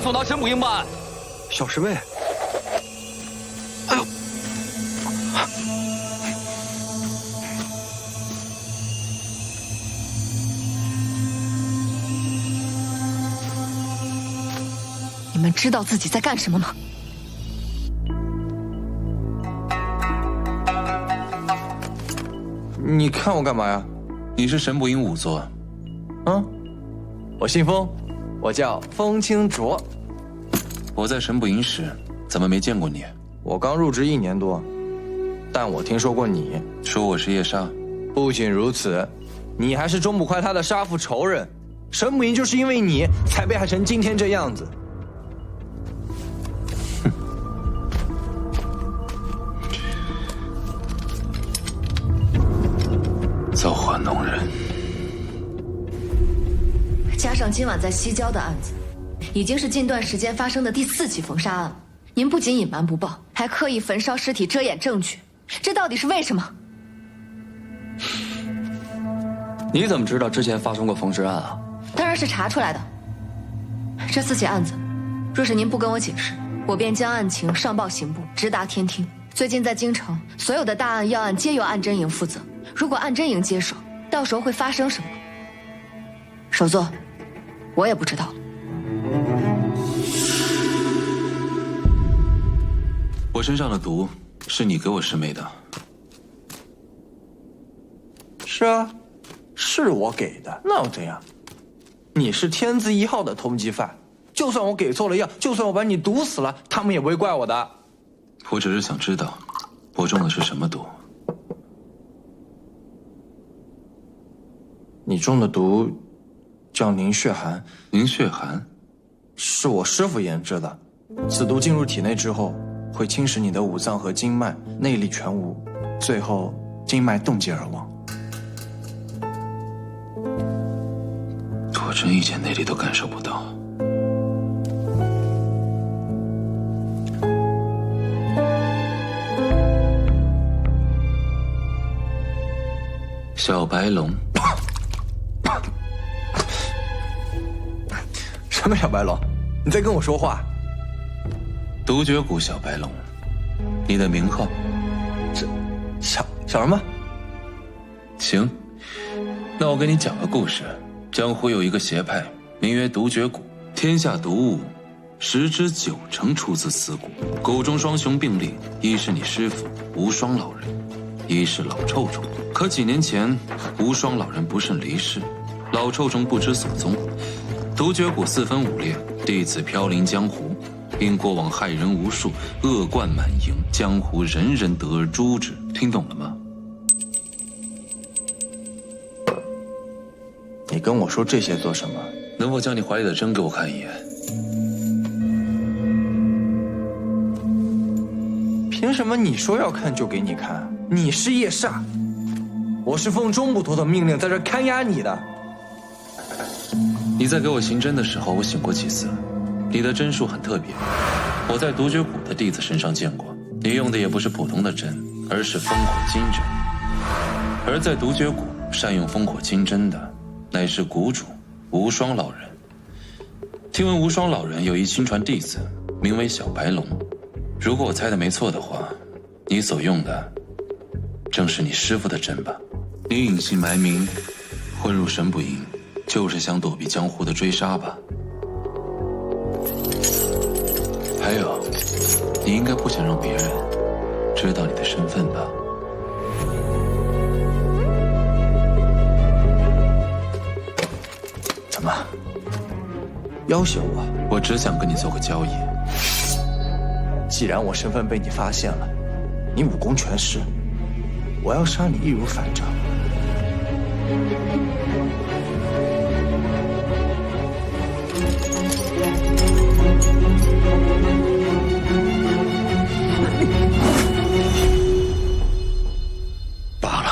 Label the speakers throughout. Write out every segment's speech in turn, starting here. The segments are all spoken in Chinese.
Speaker 1: 送到神捕营办案。
Speaker 2: 小师妹，哎呦！
Speaker 3: 你们知道自己在干什么吗？
Speaker 2: 你看我干嘛呀？
Speaker 4: 你是神捕营仵作？
Speaker 2: 我姓封，我叫风清浊。
Speaker 4: 我在神捕营时怎么没见过你？
Speaker 2: 我刚入职1年多，但我听说过你。
Speaker 4: 说我是夜叉？
Speaker 2: 不仅如此，你还是钟捕快他的杀父仇人。神捕营就是因为你才被害成今天这样子。
Speaker 4: 造化弄人。
Speaker 3: 加上今晚在西郊的案子，已经是近段时间发生的第4起缝杀案了。您不仅隐瞒不报，还刻意焚烧尸体遮掩证据，这到底是为什么？
Speaker 1: 你怎么知道之前发生过缝尸案啊？
Speaker 3: 当然是查出来的。这4起案子，若是您不跟我解释，我便将案情上报刑部，直达天听。最近在京城，所有的大案要案皆由案侦营负责。如果案侦营接手，到时候会发生什么？首座，我也不知道。
Speaker 4: 我身上的毒是你给我师妹的。
Speaker 2: 是啊，是我给的，那又怎样？你是天字1号的通缉犯，就算我给错了药，就算我把你毒死了，他们也不会怪我的。
Speaker 4: 我只是想知道，我中的是什么毒。
Speaker 2: 你中的毒叫凝血寒。
Speaker 4: 凝血寒
Speaker 2: 是我师父研制的，此毒进入体内之后，会侵蚀你的五脏和经脉，内力全无，最后经脉冻结而亡。
Speaker 4: 我真一点内力都感受不到。小白龙。
Speaker 2: 什么小白龙？你在跟我说话？
Speaker 4: 独绝谷小白龙，你的名号？
Speaker 2: 小什么？
Speaker 4: 行，那我给你讲个故事。江湖有一个邪派，名曰独绝谷，天下毒物10之9成出自此谷。谷中双雄并立，一是你师父无双老人，一是老臭虫。可几年前，无双老人不慎离世，老臭虫不知所踪。独绝谷4分5裂，弟子飘零江湖，因过往害人无数，恶贯满盈，江湖人人得而诛之。听懂了吗？
Speaker 2: 你跟我说这些做什么？
Speaker 4: 能否将你怀里的针给我看一眼？
Speaker 2: 凭什么你说要看就给你看？你是夜煞，我是奉钟捕头的命令在这看押你的。
Speaker 4: 你在给我行针的时候，我醒过几次。你的针术很特别，我在独绝谷的弟子身上见过。你用的也不是普通的针，而是烽火金针。而在独绝谷善用烽火金针的，乃是谷主无双老人。听闻无双老人有一亲传弟子，名为小白龙。如果我猜的没错的话，你所用的正是你师父的针吧？你隐姓埋名，混入神捕营，就是想躲避江湖的追杀吧？还有，你应该不想让别人知道你的身份吧？
Speaker 2: 怎么要挟我？
Speaker 4: 我只想跟你做个交易。
Speaker 2: 既然我身份被你发现了，你武功全失，我要杀你易如反掌。
Speaker 5: 罢了，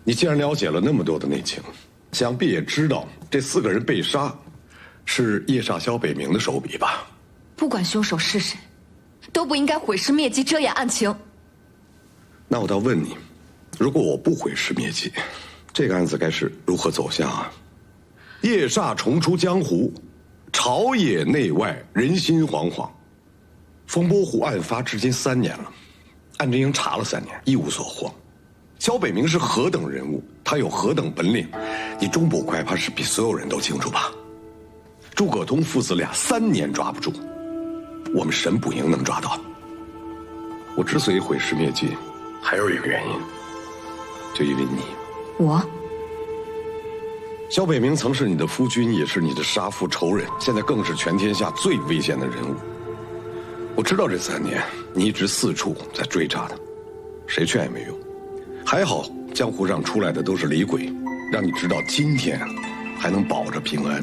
Speaker 5: 你既然了解了那么多的内情，想必也知道这4个人被杀是夜煞萧北冥的手笔吧？
Speaker 3: 不管凶手是谁，都不应该毁尸灭迹，遮掩案情。
Speaker 5: 那我倒问你，如果我不毁尸灭迹，这个案子该是如何走向啊？夜煞重出江湖，朝野内外人心惶惶。风波湖案发至今3年了，安贞英查了3年，一无所获。萧北明是何等人物，他有何等本领，你钟捕快怕是比所有人都清楚吧？诸葛通父子俩3年抓不住，我们沈捕营能抓到。我之所以毁尸灭迹，还有一个原因，就因为你。
Speaker 3: 我？
Speaker 5: 萧北明曾是你的夫君，也是你的杀父仇人，现在更是全天下最危险的人物。我知道这3年你一直四处在追查他，谁劝也没用。还好江湖上出来的都是李鬼，让你直到今天还能保着平安。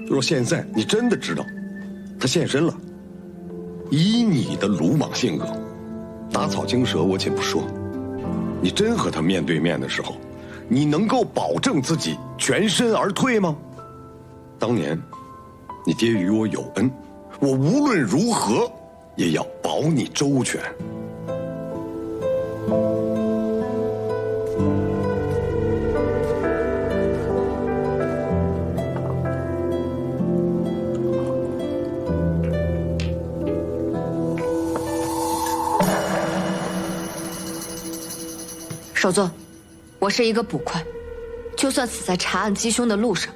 Speaker 5: 若现在你真的知道他现身了，以你的鲁莽性格，打草惊蛇我且不说，你真和他面对面的时候，你能够保证自己全身而退吗？当年你爹与我有恩，我无论如何也要保你周全。
Speaker 3: 首座，我是一个捕快，就算死在查案缉凶的路上，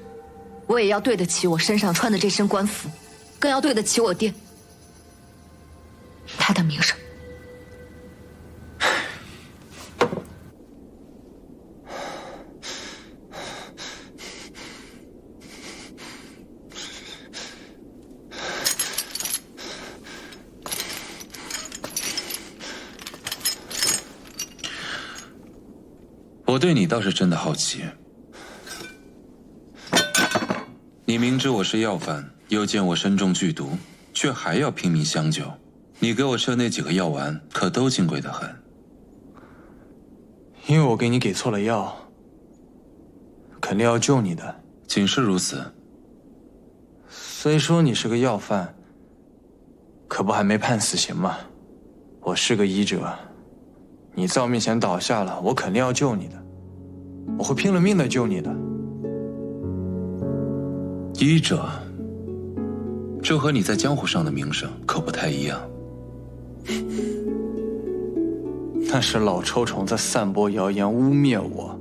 Speaker 3: 我也要对得起我身上穿的这身官服，更要对得起我爹，他的名声。
Speaker 4: 我对你倒是真的好奇。你明知我是要犯，又见我身中剧毒，却还要拼命相救。你给我设那几个药丸，可都金贵得很。
Speaker 2: 因为我给你给错了药，肯定要救你的。
Speaker 4: 仅是如此。
Speaker 2: 虽说你是个要犯，可不还没判死刑吗？我是个医者，你在我面前倒下了，我肯定要救你的，我会拼了命的救你的。
Speaker 4: 医者，这和你在江湖上的名声可不太一样。
Speaker 2: 那是老抽虫在散播谣言污蔑我，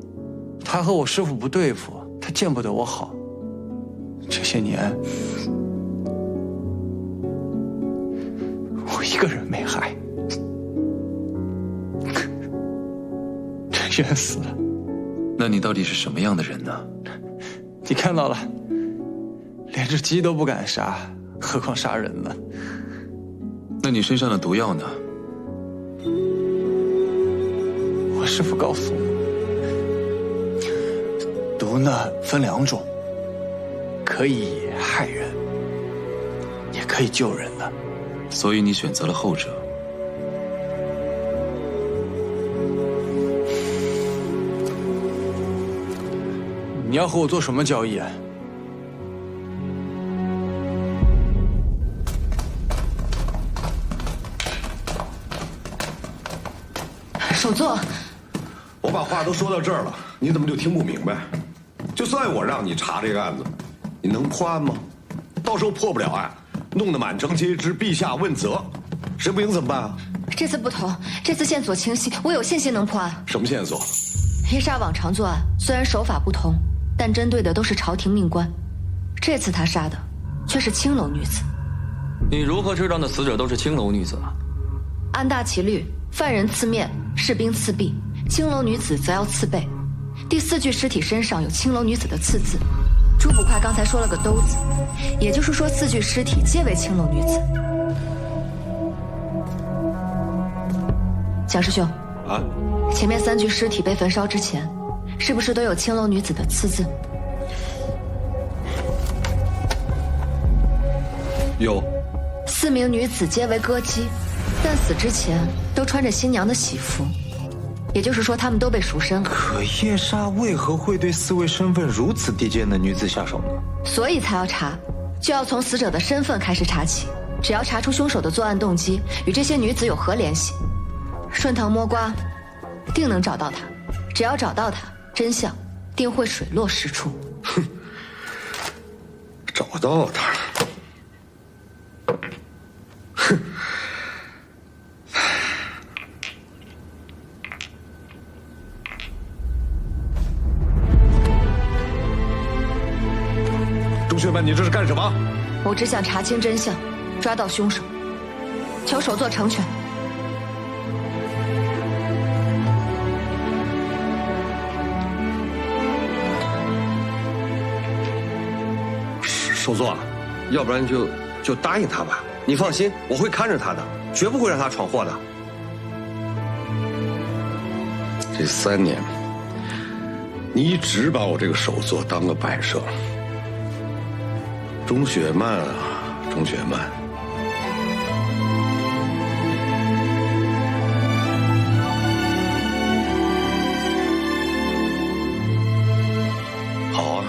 Speaker 2: 他和我师父不对付，他见不得我好。这些年，我一个人没害，真冤死了。
Speaker 4: 那你到底是什么样的人呢？
Speaker 2: 你看到了，连只鸡都不敢杀，何况杀人呢？
Speaker 4: 那你身上的毒药呢？
Speaker 2: 我师父告诉我，毒呢分2种，可以害人，也可以救人的。
Speaker 4: 所以你选择了后者。
Speaker 2: 你要和我做什么交易啊？
Speaker 3: 首座，
Speaker 5: 我把话都说到这儿了，你怎么就听不明白？就算我让你查这个案子，你能破案吗？到时候破不了案，弄得满城皆知，陛下问责，沈捕营怎么办啊？
Speaker 3: 这次不同，这次线索清晰，我有信心能破案。
Speaker 5: 什么线索？
Speaker 3: 夜煞往常作案，虽然手法不同，但针对的都是朝廷命官。这次他杀的却是青楼女子。
Speaker 1: 你如何知道那死者都是青楼女子啊？
Speaker 3: 按大齐律，犯人刺面，士兵刺臂，青楼女子则要刺背。第4具尸体身上有青楼女子的刺字。朱捕快刚才说了个“兜”字，也就是说4具尸体皆为青楼女子。蒋师兄，
Speaker 5: 啊？
Speaker 3: 前面3具尸体被焚烧之前，是不是都有青楼女子的刺字？
Speaker 5: 有。
Speaker 3: 4名女子皆为歌姬，但死之前都穿着新娘的喜服，也就是说，她们都被赎身了。
Speaker 6: 可夜煞为何会对4位身份如此低贱的女子下手呢？
Speaker 3: 所以才要查，就要从死者的身份开始查起。只要查出凶手的作案动机与这些女子有何联系，顺藤摸瓜，定能找到她。只要找到她，真相定会水落石出。
Speaker 5: 哼，找到他了。哼！钟学曼，你这是干什么？
Speaker 3: 我只想查清真相，抓到凶手，求首座成全。
Speaker 7: 首座，要不然就答应他吧。你放心，我会看着他的，绝不会让他闯祸的。
Speaker 5: 这3年，你一直把我这个首座当个摆设。钟雪曼啊，钟雪曼，好啊，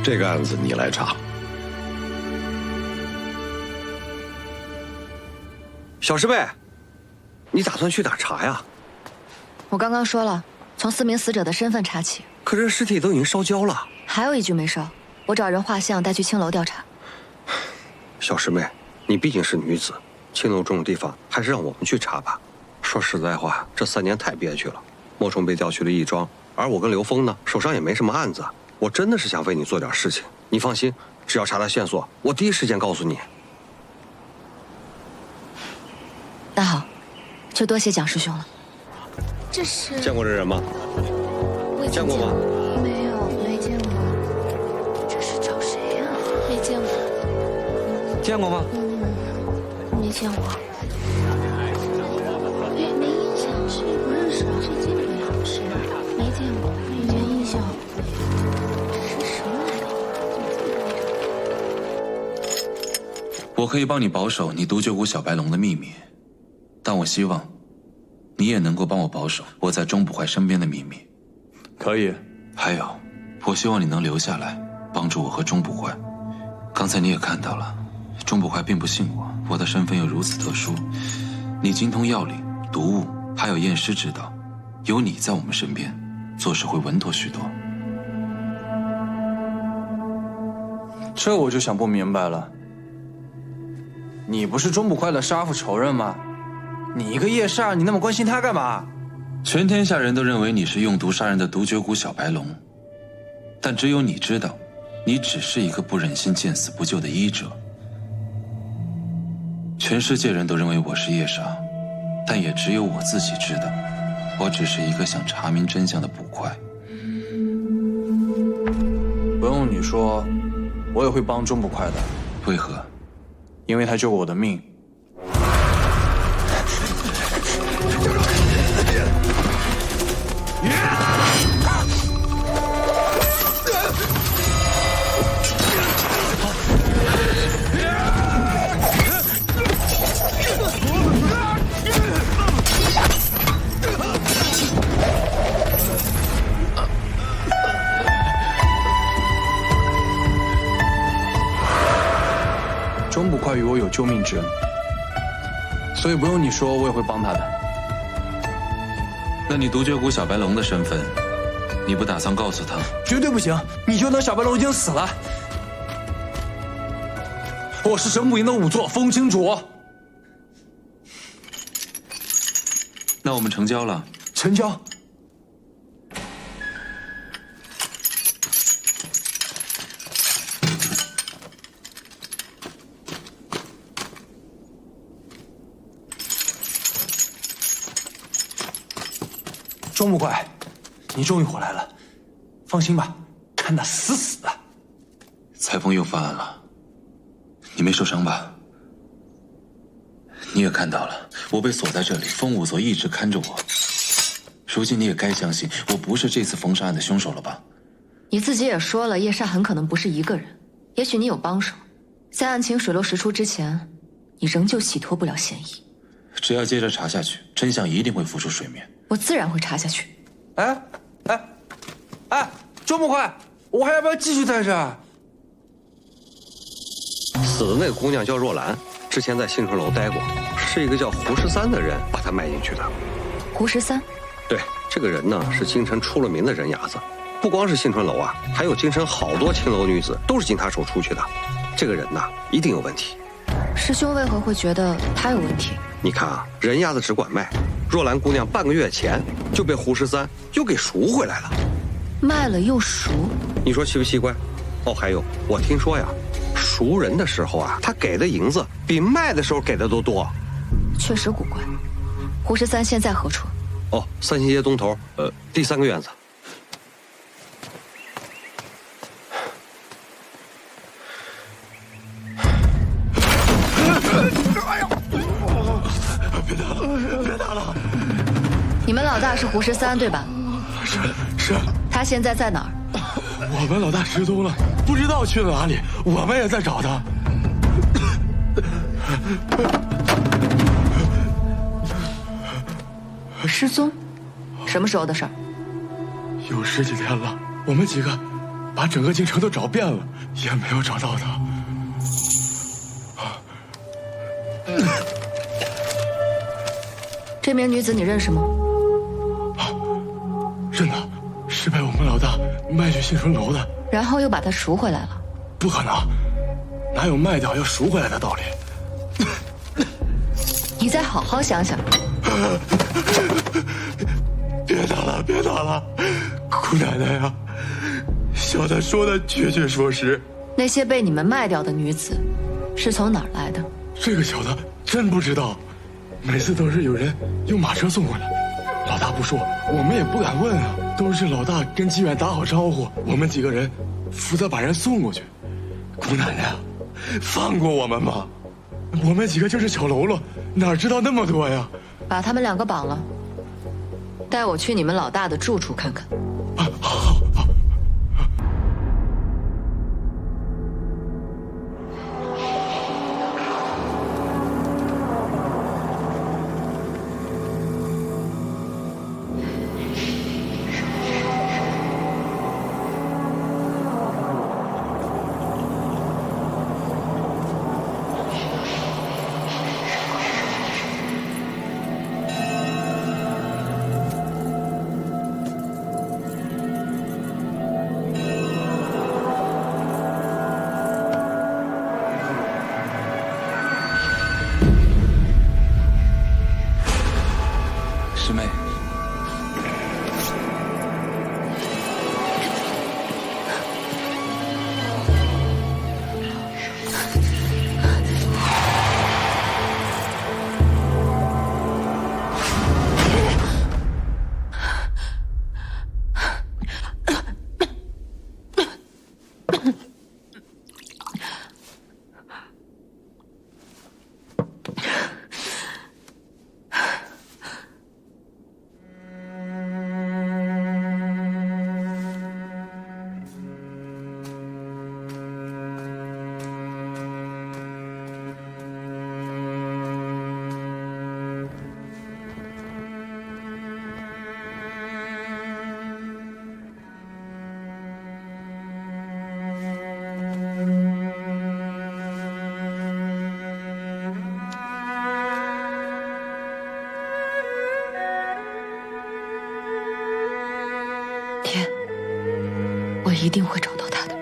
Speaker 5: 这个案子你来查。
Speaker 7: 小师妹，你打算去哪儿查呀？
Speaker 3: 我刚刚说了，从4名死者的身份查起。
Speaker 7: 可这尸体都已经烧焦了。
Speaker 3: 还有一具没烧，我找人画像带去青楼调查。
Speaker 7: 小师妹，你毕竟是女子，青楼这种地方还是让我们去查吧。说实在话，这3年太憋屈了。莫冲被调去了义庄，而我跟刘峰呢，手上也没什么案子。我真的是想为你做点事情，你放心，只要查到线索，我第一时间告诉你。
Speaker 3: 那好，就多谢蒋师兄了。
Speaker 8: 这是
Speaker 7: 见过这人吗？见过吗？
Speaker 8: 没有，没见过。这是找谁呀？没见过。
Speaker 1: 见过吗？
Speaker 8: 没见过。哎，没印象，是不认识啊？最近不呀？是，没见过，没印象。这是什么来的？
Speaker 4: 我可以帮你保守你独角谷小白龙的秘密，但我希望你也能够帮我保守我在钟捕怀身边的秘密。
Speaker 2: 可以。
Speaker 4: 还有，我希望你能留下来，帮助我和钟捕怀。刚才你也看到了，钟捕怀并不信我的身份又如此特殊。你精通药理、毒物，还有验尸之道，有你在我们身边，做事会稳妥许多。
Speaker 2: 这我就想不明白了。你不是钟捕怀的杀父仇人吗？你一个夜煞，你那么关心他干嘛？
Speaker 4: 全天下人都认为你是用毒杀人的独角谷小白龙，但只有你知道，你只是一个不忍心见死不救的医者。全世界人都认为我是夜煞，但也只有我自己知道，我只是一个想查明真相的捕快。
Speaker 2: 不用你说，我也会帮钟捕快的。
Speaker 4: 为何？
Speaker 2: 因为他救过我的命。钟捕快与我有救命之恩，所以不用你说，我也会帮他的。
Speaker 4: 那你独角谷小白龙的身份，你不打算告诉他？
Speaker 2: 绝对不行！你就当小白龙已经死了。我是神捕营的仵作风清浊。
Speaker 4: 那我们成交了。
Speaker 2: 成交。钟捕快，你终于回来了，放心吧，看得死死的。
Speaker 4: 裁缝又犯案了，你没受伤吧？你也看到了，我被锁在这里，风仵作一直看着我。如今你也该相信，我不是这次冯杀案的凶手了吧？
Speaker 3: 你自己也说了，叶煞很可能不是一个人，也许你有帮手，在案情水落石出之前，你仍旧洗脱不了嫌疑。
Speaker 4: 只要接着查下去，真相一定会浮出水面。
Speaker 3: 我自然会查下去。
Speaker 2: 钟捕快，我还要不要继续在这儿？
Speaker 7: 死的那个姑娘叫若兰，之前在新春楼待过，是一个叫胡13的人把她卖进去的。
Speaker 3: 胡13，
Speaker 7: 对，这个人呢是京城出了名的人牙子，不光是幸春楼啊，还有京城好多青楼女子都是经他手出去的。这个人呐，一定有问题。
Speaker 3: 师兄为何会觉得他有问题？
Speaker 7: 你看啊，人丫子只管卖，若兰姑娘半个月前就被胡13又给赎回来了，
Speaker 3: 卖了又赎，
Speaker 7: 你说奇不奇怪？哦，还有，我听说呀，赎人的时候啊，他给的银子比卖的时候给的都多。
Speaker 3: 确实古怪。胡13现在何处？
Speaker 7: 哦，三星街东头，第3个院子。
Speaker 5: 别打了！
Speaker 3: 你们老大是胡13对吧？
Speaker 5: 是。
Speaker 3: 他现在在哪儿？
Speaker 5: 我们老大失踪了，不知道去了哪里，我们也在找他。
Speaker 3: 失踪？什么时候的事儿？
Speaker 5: 有10几天了，我们几个把整个京城都找遍了，也没有找到他。
Speaker 3: 这名女子你认识吗？
Speaker 5: 认得，是被我们老大卖去幸春楼的。
Speaker 3: 然后又把她赎回来了？
Speaker 5: 不可能，哪有卖掉要赎回来的道理？
Speaker 3: 你再好好想想。
Speaker 5: 别打了，别打了，姑奶奶呀，小的说的确确说实。
Speaker 3: 那些被你们卖掉的女子，是从哪儿来的？
Speaker 5: 这个小的真不知道，每次都是有人用马车送过来，老大不说，我们也不敢问啊。都是老大跟妓院打好招呼，我们几个人负责把人送过去。姑奶奶啊，放过我们吧，我们几个就是小喽啰，哪知道那么多呀？
Speaker 3: 把他们2个绑了，带我去你们老大的住处看看。
Speaker 5: 好。
Speaker 2: 师妹，
Speaker 3: 天，我一定会找到他的。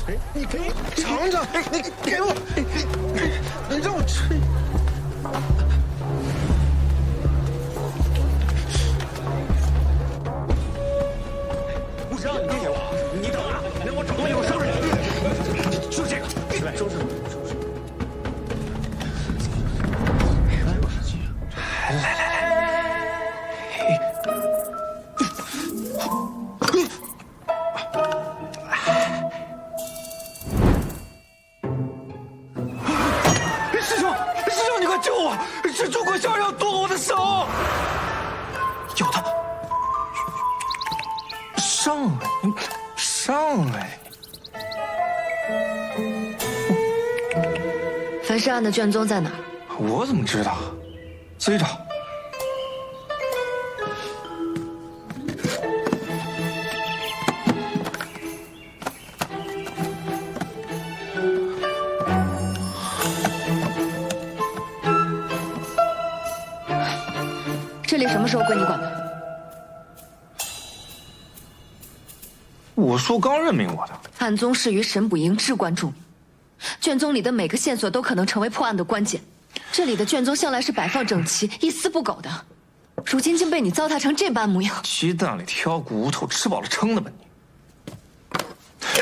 Speaker 9: 你给我尝尝，你给我，你让我吃。不行，你别给我，你等啊，让我找东西，我收拾你。就这个，来收拾。师兄，你快救我！这朱国孝要剁我的手！
Speaker 2: 有他，上来，上来！
Speaker 3: 焚尸案的卷宗在哪儿？
Speaker 2: 我怎么知道？自己找。
Speaker 3: 这里什么时候归你管的？
Speaker 2: 我叔刚任命我的。
Speaker 3: 案宗事于沈捕营至关重要，卷宗里的每个线索都可能成为破案的关键。这里的卷宗向来是摆放整齐、一丝不苟的，如今竟被你糟蹋成这般模样。
Speaker 2: 鸡蛋里挑骨头，吃饱了撑的吧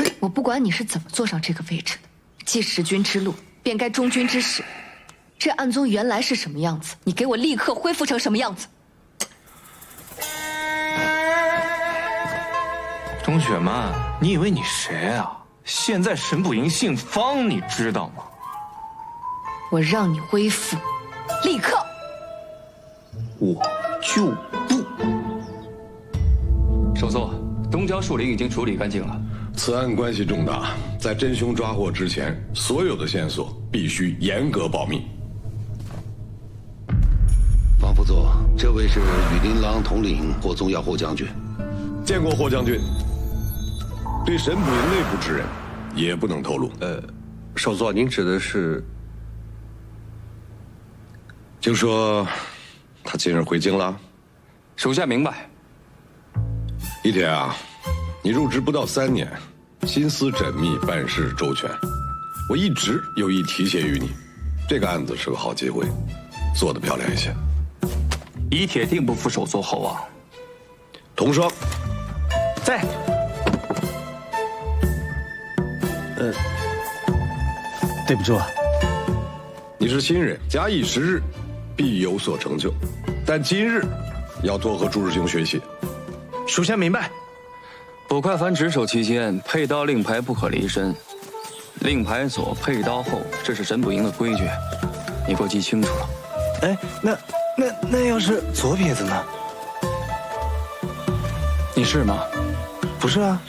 Speaker 2: 你？
Speaker 3: 我不管你是怎么坐上这个位置的，既识君之路，便该忠君之事。这案宗原来是什么样子，你给我立刻恢复成什么样子。
Speaker 2: 钟雪曼，你以为你谁啊？现在沈捕营姓方，你知道吗？
Speaker 3: 我让你恢复，立刻！
Speaker 2: 我就不。
Speaker 1: 首座，东郊树林已经处理干净了。
Speaker 5: 此案关系重大，在真凶抓获之前，所有的线索必须严格保密。
Speaker 10: 方副座，这位是羽林郎统领霍宗耀霍将军。
Speaker 5: 见过霍将军。对沈捕营内部之人，也不能透露。
Speaker 7: 首座，您指的是？
Speaker 5: 听说他近日回京了。
Speaker 1: 属下明白。
Speaker 5: 一铁啊，你入职不到3年，心思缜密，办事周全，我一直有意提携于你。这个案子是个好机会，做得漂亮一些。
Speaker 1: 乙铁定不负首座厚望。
Speaker 5: 童双，
Speaker 2: 在。
Speaker 9: 对不住啊。
Speaker 5: 你是新人，假以时日，必有所成就。但今日要多和朱师兄学习。
Speaker 9: 属下明白。
Speaker 1: 捕快凡值守期间，佩刀令牌不可离身。令牌所佩刀后，这是沈捕营的规矩，你给我记清楚了。
Speaker 9: 哎，那要是左撇子呢？
Speaker 1: 你是吗？
Speaker 9: 不是啊。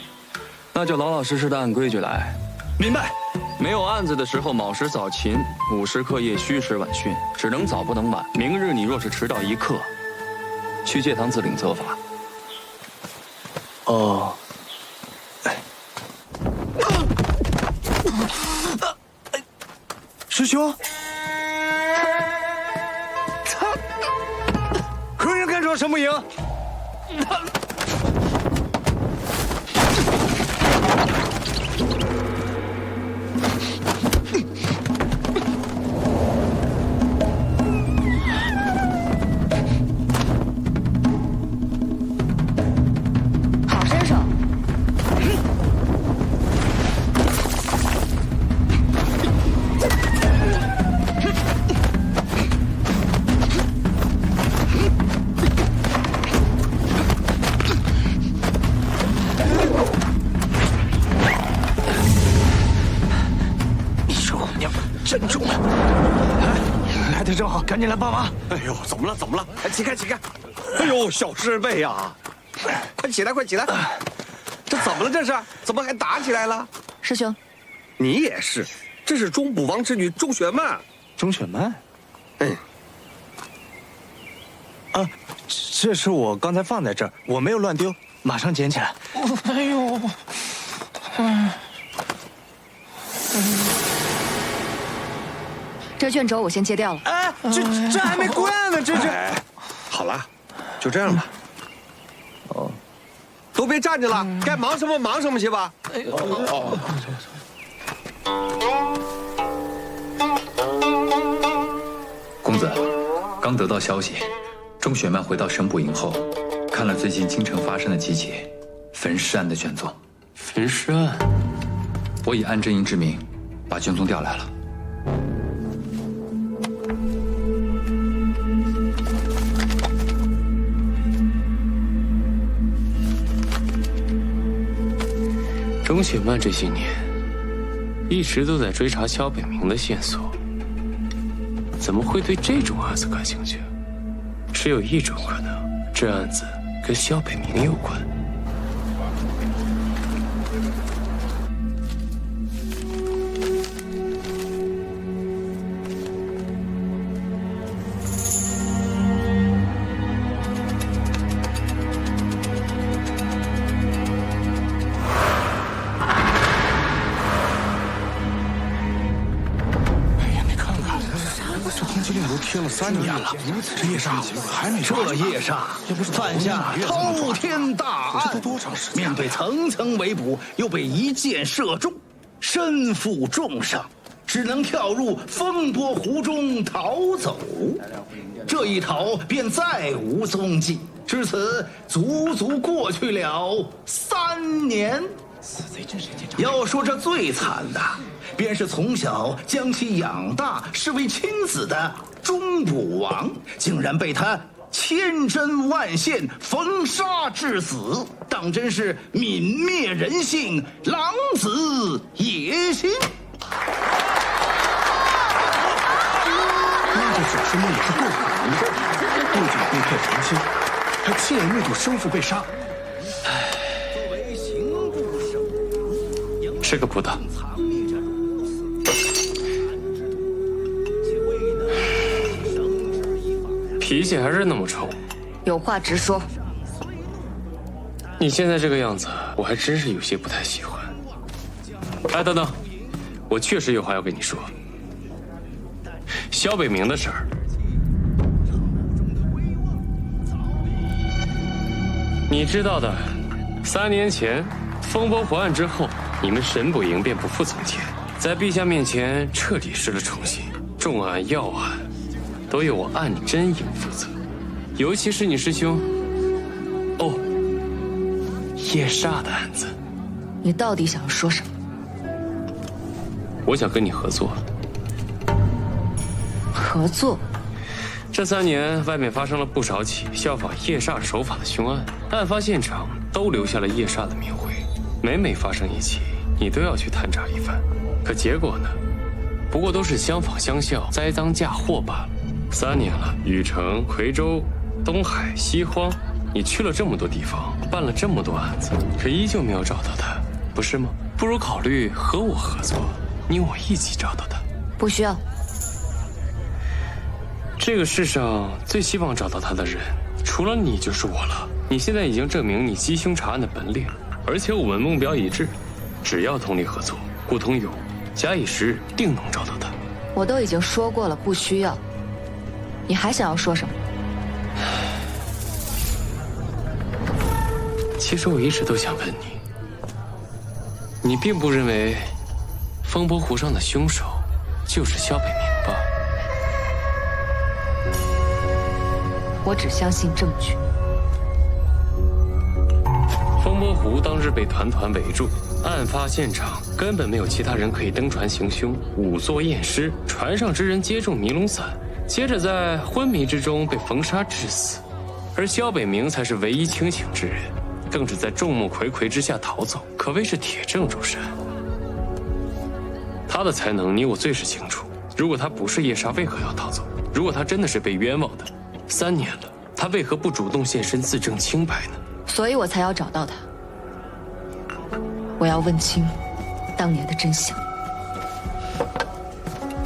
Speaker 1: 那就老老实实的按规矩来。
Speaker 9: 明白。
Speaker 1: 没有案子的时候，卯时早勤，午时课业，戌时晚训，只能早不能晚。明日你若是迟到1刻，去戒堂自领责罚。
Speaker 9: 哦。师兄，何人干扰沈捕营？
Speaker 3: 好身手。
Speaker 9: 真重啊！来得正好，赶紧来帮忙！
Speaker 7: 哎呦，怎么了？怎么了？哎，起开，起开！哎呦，小师妹呀，快起来，快起来！这怎么了？这是怎么还打起来了？
Speaker 3: 师兄，
Speaker 7: 你也是，这是钟捕王之女钟雪曼。
Speaker 9: 钟雪曼？
Speaker 7: 嗯。
Speaker 9: 啊，这是我刚才放在这儿，我没有乱丢，马上捡起来。
Speaker 2: 哎呦，
Speaker 3: 这卷轴我先揭掉了。
Speaker 9: 哎，这还没归案呢，这是。
Speaker 7: 好了，就这样吧。哦，都别站着了，该忙什么忙什么去吧。
Speaker 2: 哎呦，
Speaker 11: 刚得到消息，钟雪曼回到神捕营后，看了最近京城发生的几起焚尸案的卷宗。
Speaker 1: 焚尸案？
Speaker 11: 我以安贞营之名，把卷宗调来了。
Speaker 12: 钟雪曼这些年一直都在追查萧北明的线索，怎么会对这种案子感兴趣？只有一种可能，这案子跟萧北明有关。
Speaker 9: 贴了3年了，这叶煞还没这叶煞犯下滔天大案，这都多长时间？面对层层围捕，又被一箭射中，身负重伤，只能跳入风波湖中逃走。这一逃便再无踪迹，至此足足过去了3年。要说这最惨的，便是从小将其养大视为亲子的钟捕王，竟然被他千针万线缝杀致死，当真是泯灭人性，狼子野心。那这小师妹也是够狠的，不仅被迫成亲，还亲眼目睹生父被杀。
Speaker 12: 吃个葡萄。脾气还是那么臭，
Speaker 3: 有话直说。
Speaker 12: 你现在这个样子，我还真是有些不太喜欢。哎，等等，我确实有话要跟你说。萧北明的事儿，你知道的，3年前风波湖案之后，你们神捕营便不复从前，在陛下面前彻底失了诚信，重案要案都由我按真营负责，尤其是你师兄叶煞的案子。
Speaker 3: 你到底想说什么？
Speaker 12: 我想跟你合作。
Speaker 3: 合作？
Speaker 12: 这3年，外面发生了不少起效仿叶煞手法的凶案，案发现场都留下了叶煞的铭徽。每发生一起，你都要去探查一番。可结果呢？不过都是相仿相效、栽赃嫁祸罢了。3年了，禹城、夔州、东海、西荒，你去了这么多地方，办了这么多案子，可依旧没有找到他，不是吗？不如考虑和我合作，你我一起找到他。
Speaker 3: 不需要。
Speaker 12: 这个世上最希望找到他的人，除了你就是我了。你现在已经证明你缉凶查案的本领，而且我们目标一致，只要通力合作，互通有无，假以时日，定能找到他。
Speaker 3: 我都已经说过了，不需要。你还想要说什么？
Speaker 12: 其实我一直都想问你，你并不认为风波湖上的凶手就是萧北明吧？
Speaker 3: 我只相信证据。
Speaker 12: 风波湖当日被团团围住，案发现场根本没有其他人可以登船行凶，仵作验尸，船上之人接中尼龙伞，接着在昏迷之中被缝杀致死，而萧北明才是唯一清醒之人，更是在众目睽睽之下逃走，可谓是铁证如山。他的才能你我最是清楚，如果他不是叶煞，为何要逃走？如果他真的是被冤枉的，3年了，他为何不主动现身自证清白呢？
Speaker 3: 所以我才要找到他。我要问清当年的真相。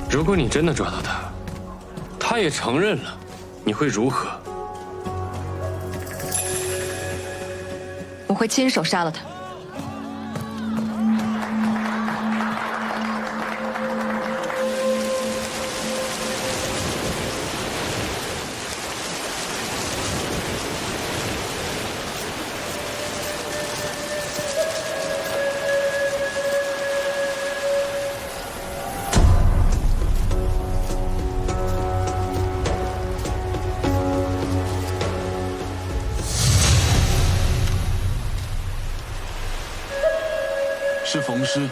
Speaker 12: 如果你真的抓到他，他也承认了，你会如何？
Speaker 3: 我会亲手杀了他。
Speaker 4: 师。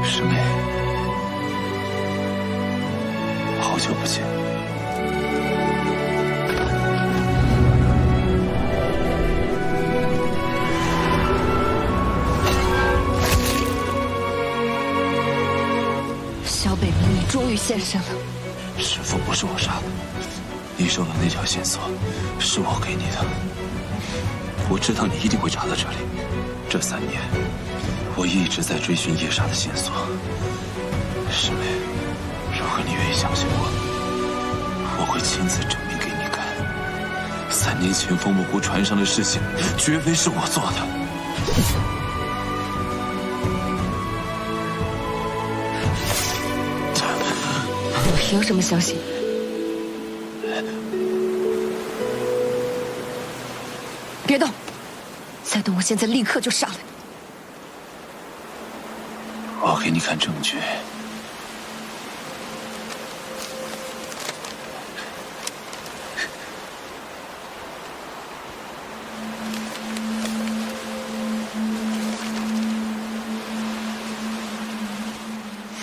Speaker 4: 师妹，好久不见。
Speaker 3: 小北冥，你终于现身了。
Speaker 4: 师父不是我杀的，你手的那条线索是我给你的。我知道你一定会查到这里。这3年，我一直在追寻夜煞的线索。师妹，如果你愿意相信我，我会亲自证明给你看。3年前风魔湖船上的事情，绝非是我做的。
Speaker 3: 我凭什么相信？别动！再动，我现在立刻就杀了你！
Speaker 4: 我给你看证据。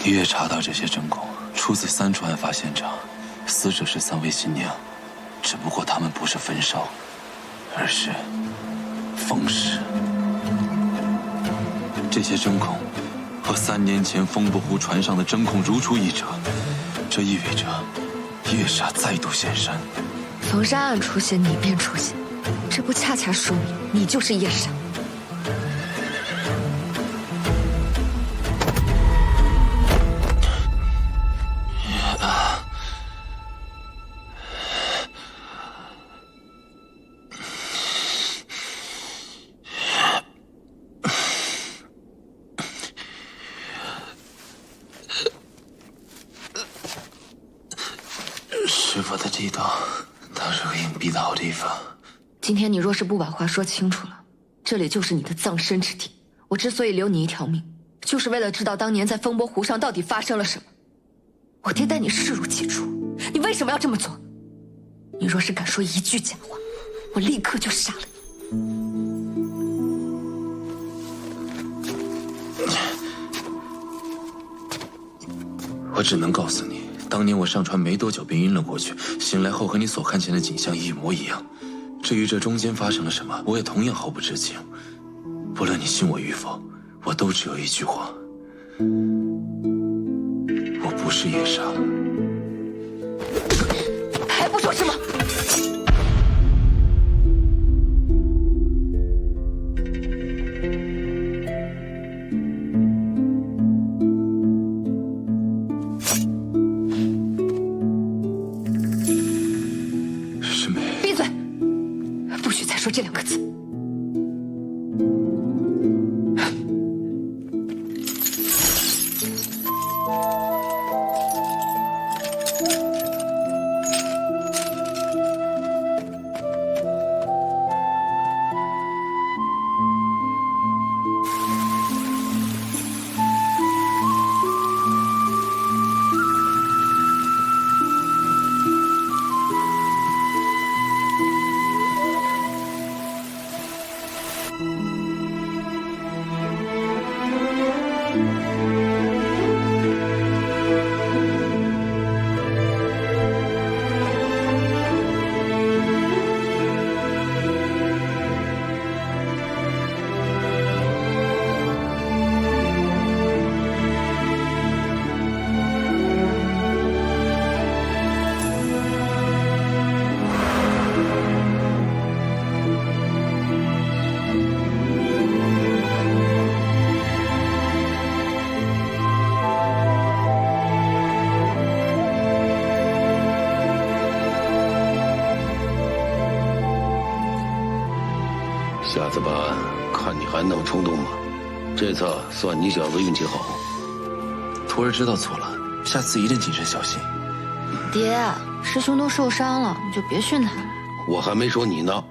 Speaker 4: 你也查到这些针孔出自3处案发现场，死者是3位新娘，只不过她们不是焚烧，而是封尸。这些针孔和3年前风波湖船上的针孔如出一辙，这意味着夜煞再度现身。
Speaker 3: 冯杀案出现，你便出现，这不恰恰说明你就是夜煞？
Speaker 4: 师父的地道倒是个隐蔽的好地方。
Speaker 3: 今天你若是不把话说清楚了，这里就是你的葬身之地。我之所以留你一条命，就是为了知道当年在风波湖上到底发生了什么。我爹待你视如己出，你为什么要这么做？你若是敢说一句假话，我立刻就杀了你。
Speaker 4: 我只能告诉你，当年我上船没多久便晕了过去，醒来后和你所看见的景象一模一样。至于这中间发生了什么，我也同样毫不知情。不论你信我与否，我都只有一句话：我不是夜煞。
Speaker 3: 还不说什么？
Speaker 4: 师妹，
Speaker 3: 闭嘴！不许再说这2个字。
Speaker 10: 下次办案，看你还那么冲动吗？这次算你小子运气好。
Speaker 4: 徒儿知道错了，下次一定谨慎小心。
Speaker 8: 爹，师兄都受伤了，你就别训他了。
Speaker 10: 我还没说你呢。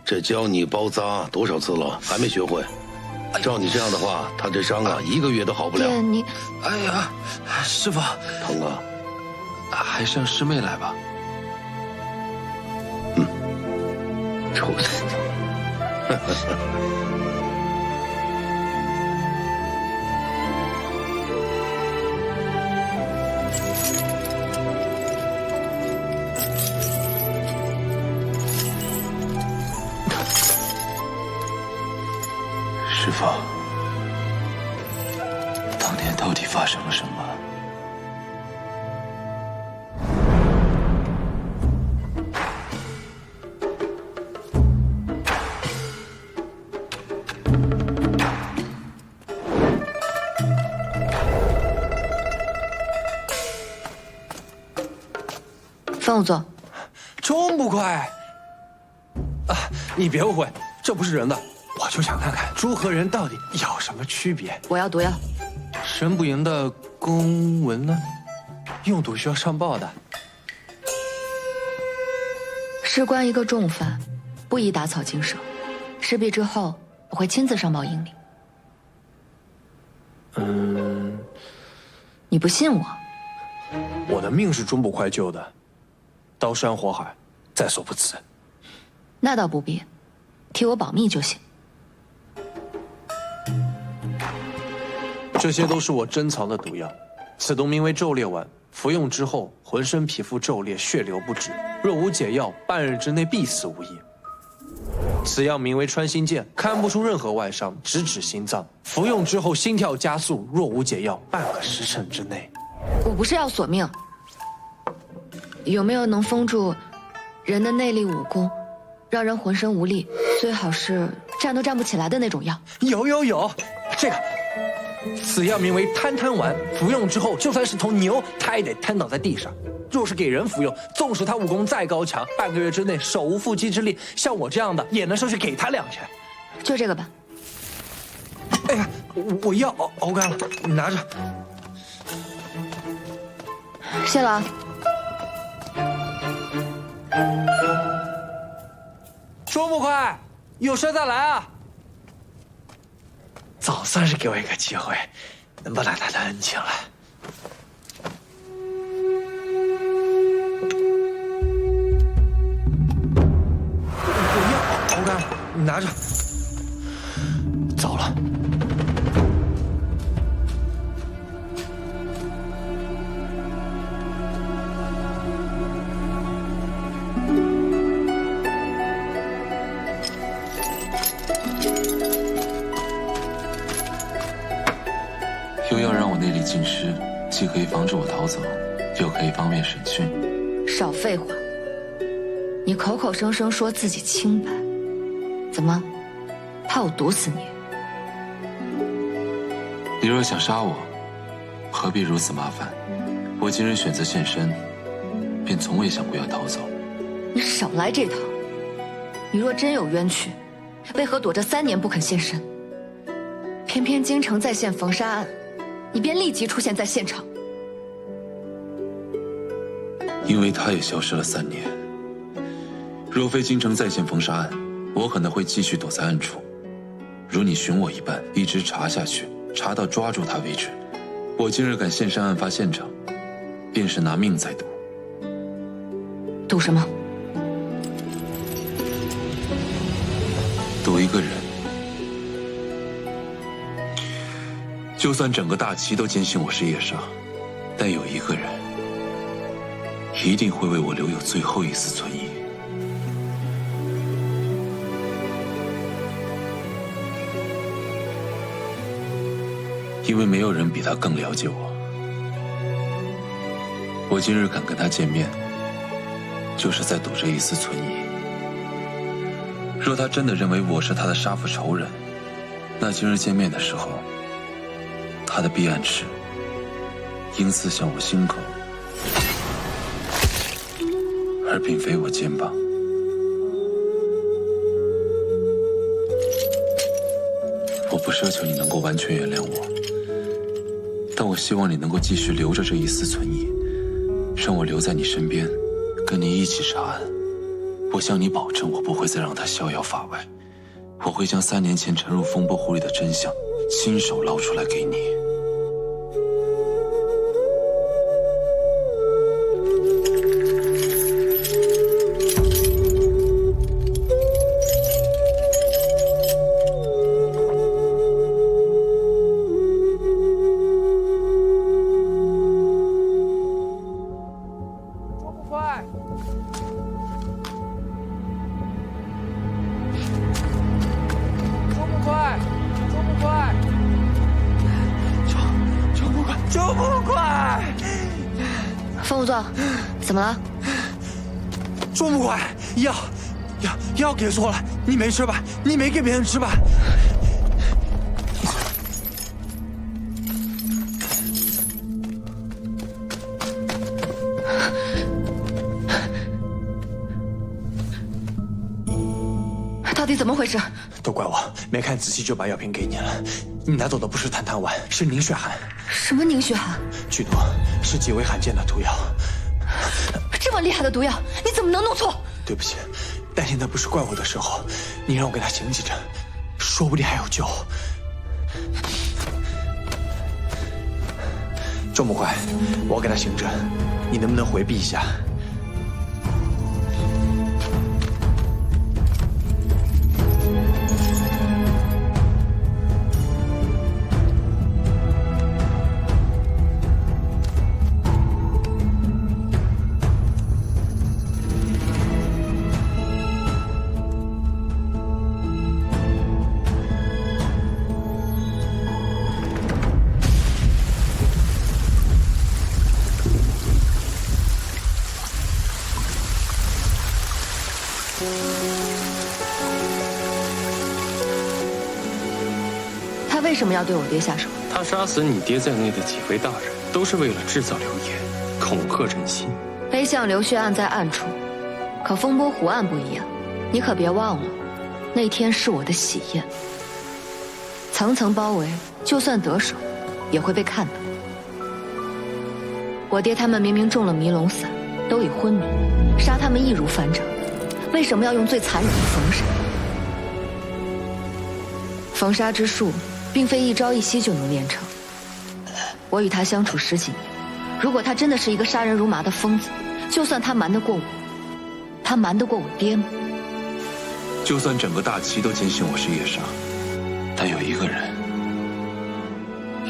Speaker 10: 这教你包扎多少次了，还没学会？照你这样的话，他这伤啊，1个月都好不了。
Speaker 3: 爹，你，
Speaker 4: 哎呀，师傅，
Speaker 10: 疼啊！
Speaker 4: 还是让师妹来吧。
Speaker 10: 臭崽子！
Speaker 2: 师傅，当年到底发生了什么？
Speaker 3: 方武座，
Speaker 2: 这么快？啊，你别误会，这不是人的。我就想看看猪和人到底有什么区别。
Speaker 3: 我要毒药。
Speaker 2: 神不营的公文呢？用毒需要上报的。
Speaker 3: 事关一个重犯，不宜打草惊蛇。事毕之后，我会亲自上报营里。你不信我？
Speaker 2: 我的命是钟捕快救的，刀山火海，在所不辞。
Speaker 3: 那倒不必，替我保密就行。
Speaker 2: 这些都是我珍藏的毒药，此毒名为皱裂丸，服用之后浑身皮肤皱裂，血流不止，若无解药，半日之内必死无疑。此药名为穿心剑，看不出任何外伤，直指心脏，服用之后心跳加速，若无解药，半个时辰之内。
Speaker 3: 我不是要索命，有没有能封住人的内力武功，让人浑身无力，最好是站都站不起来的那种药？
Speaker 2: 有，这个。此药名为瘫瘫丸，服用之后，就算是头牛，它也得瘫倒在地上。若是给人服用，纵使他武功再高强，半个月之内手无缚鸡之力，像我这样的也能上去给他2拳。
Speaker 3: 就这个吧。
Speaker 2: 哎呀，我药熬干了，你拿着。
Speaker 3: 谢了啊。
Speaker 2: 说不快，有事再来啊。总算是给我一个机会，能报答他的恩情了。我药熬干了，你拿着。糟了。
Speaker 4: 又要让我内力尽失，既可以防止我逃走，又可以方便审讯。
Speaker 3: 少废话！你口口声声说自己清白，怎么，怕我毒死你？
Speaker 4: 你若想杀我，何必如此麻烦？我今日选择现身，便从未想过要逃走。
Speaker 3: 你少来这套！你若真有冤屈，为何躲着3年不肯现身？偏偏京城再现冯杀案，你便立即出现在现场。
Speaker 4: 因为他也消失了3年。若非京城再现冯杀案，我可能会继续躲在暗处，如你寻我一般，一直查下去，查到抓住他为止。我今日敢现身案发现场，便是拿命在赌。
Speaker 3: 赌什么？
Speaker 4: 赌一个人。就算整个大齐都坚信我是叶莎，但有一个人一定会为我留有最后一丝存疑。因为没有人比他更了解我。我今日敢跟他见面，就是在赌这一丝存疑。若他真的认为我是他的杀父仇人，那今日见面的时候，他的避案尺应刺向我心口，而并非我肩膀。我不奢求你能够完全原谅我，但我希望你能够继续留着这一丝存疑，让我留在你身边，跟你一起查案，我向你保证，我不会再让他逍遥法外。我会将3年前沉入风波湖里的真相亲手捞出来给你。
Speaker 3: 风无座，怎么了？
Speaker 2: 钟不快，药给错了，你没吃吧？你没给别人吃吧？
Speaker 3: 到底怎么回事？
Speaker 2: 都怪我，没看仔细就把药瓶给你了。你拿走的不是坦坦丸，是凝血寒。
Speaker 3: 什么凝血寒？
Speaker 2: 剧毒，是极为罕见的毒药。
Speaker 3: 这么厉害的毒药，你怎么能弄错？
Speaker 2: 对不起，但现在不是怪我的时候。你让我给他行几针，说不定还有救。周木快，我给他行针，你能不能回避一下？
Speaker 3: 他为什么要对我爹下手？
Speaker 12: 他杀死你爹在内的几位大人，都是为了制造流言，恐吓人心。
Speaker 3: 背向流血案在暗处，可风波湖案不一样，你可别忘了，那天是我的喜宴，层层包围，就算得手，也会被看到。我爹他们明明中了迷龙散，都已昏迷，杀他们易如反掌，为什么要用最残忍的缝杀？缝杀之术，并非一朝一夕就能练成。我与他相处10几年，如果他真的是一个杀人如麻的疯子，就算他瞒得过我，他瞒得过我爹吗？
Speaker 4: 就算整个大齐都坚信我是夜叉，但有一个人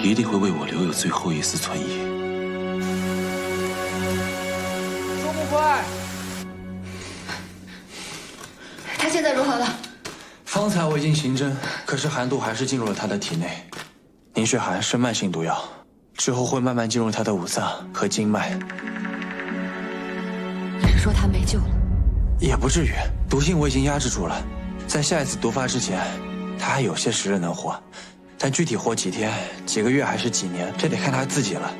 Speaker 4: 一定会为我留有最后一丝存疑。
Speaker 2: 周木快，
Speaker 3: 他现在如何了？
Speaker 2: 方才我已经行针，可是寒毒还是进入了他的体内。凝血寒是慢性毒药，之后会慢慢进入他的五脏和经脉。
Speaker 3: 你是说他没救了？
Speaker 2: 也不至于，毒性我已经压制住了，在下一次毒发之前，他还有些时日能活，但具体活几天、几个月还是几年，这得看他自己了。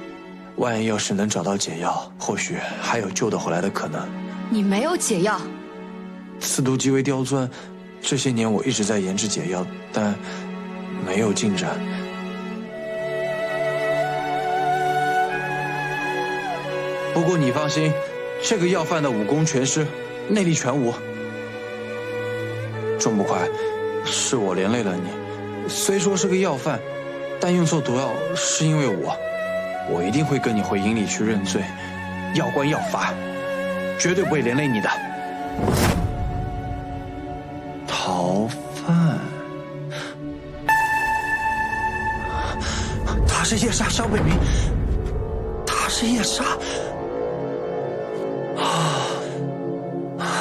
Speaker 2: 万一要是能找到解药，或许还有救得回来的可能。
Speaker 3: 你没有解药？
Speaker 2: 此毒极为刁钻，这些年我一直在研制解药，但没有进展。不过你放心，这个要犯的武功全失，内力全无。钟不快，是我连累了你。虽说是个要犯，但用错毒药是因为我一定会跟你回营里去认罪，要关要罚，绝对不会连累你的。逃犯，他是夜叉萧北明，他是夜叉。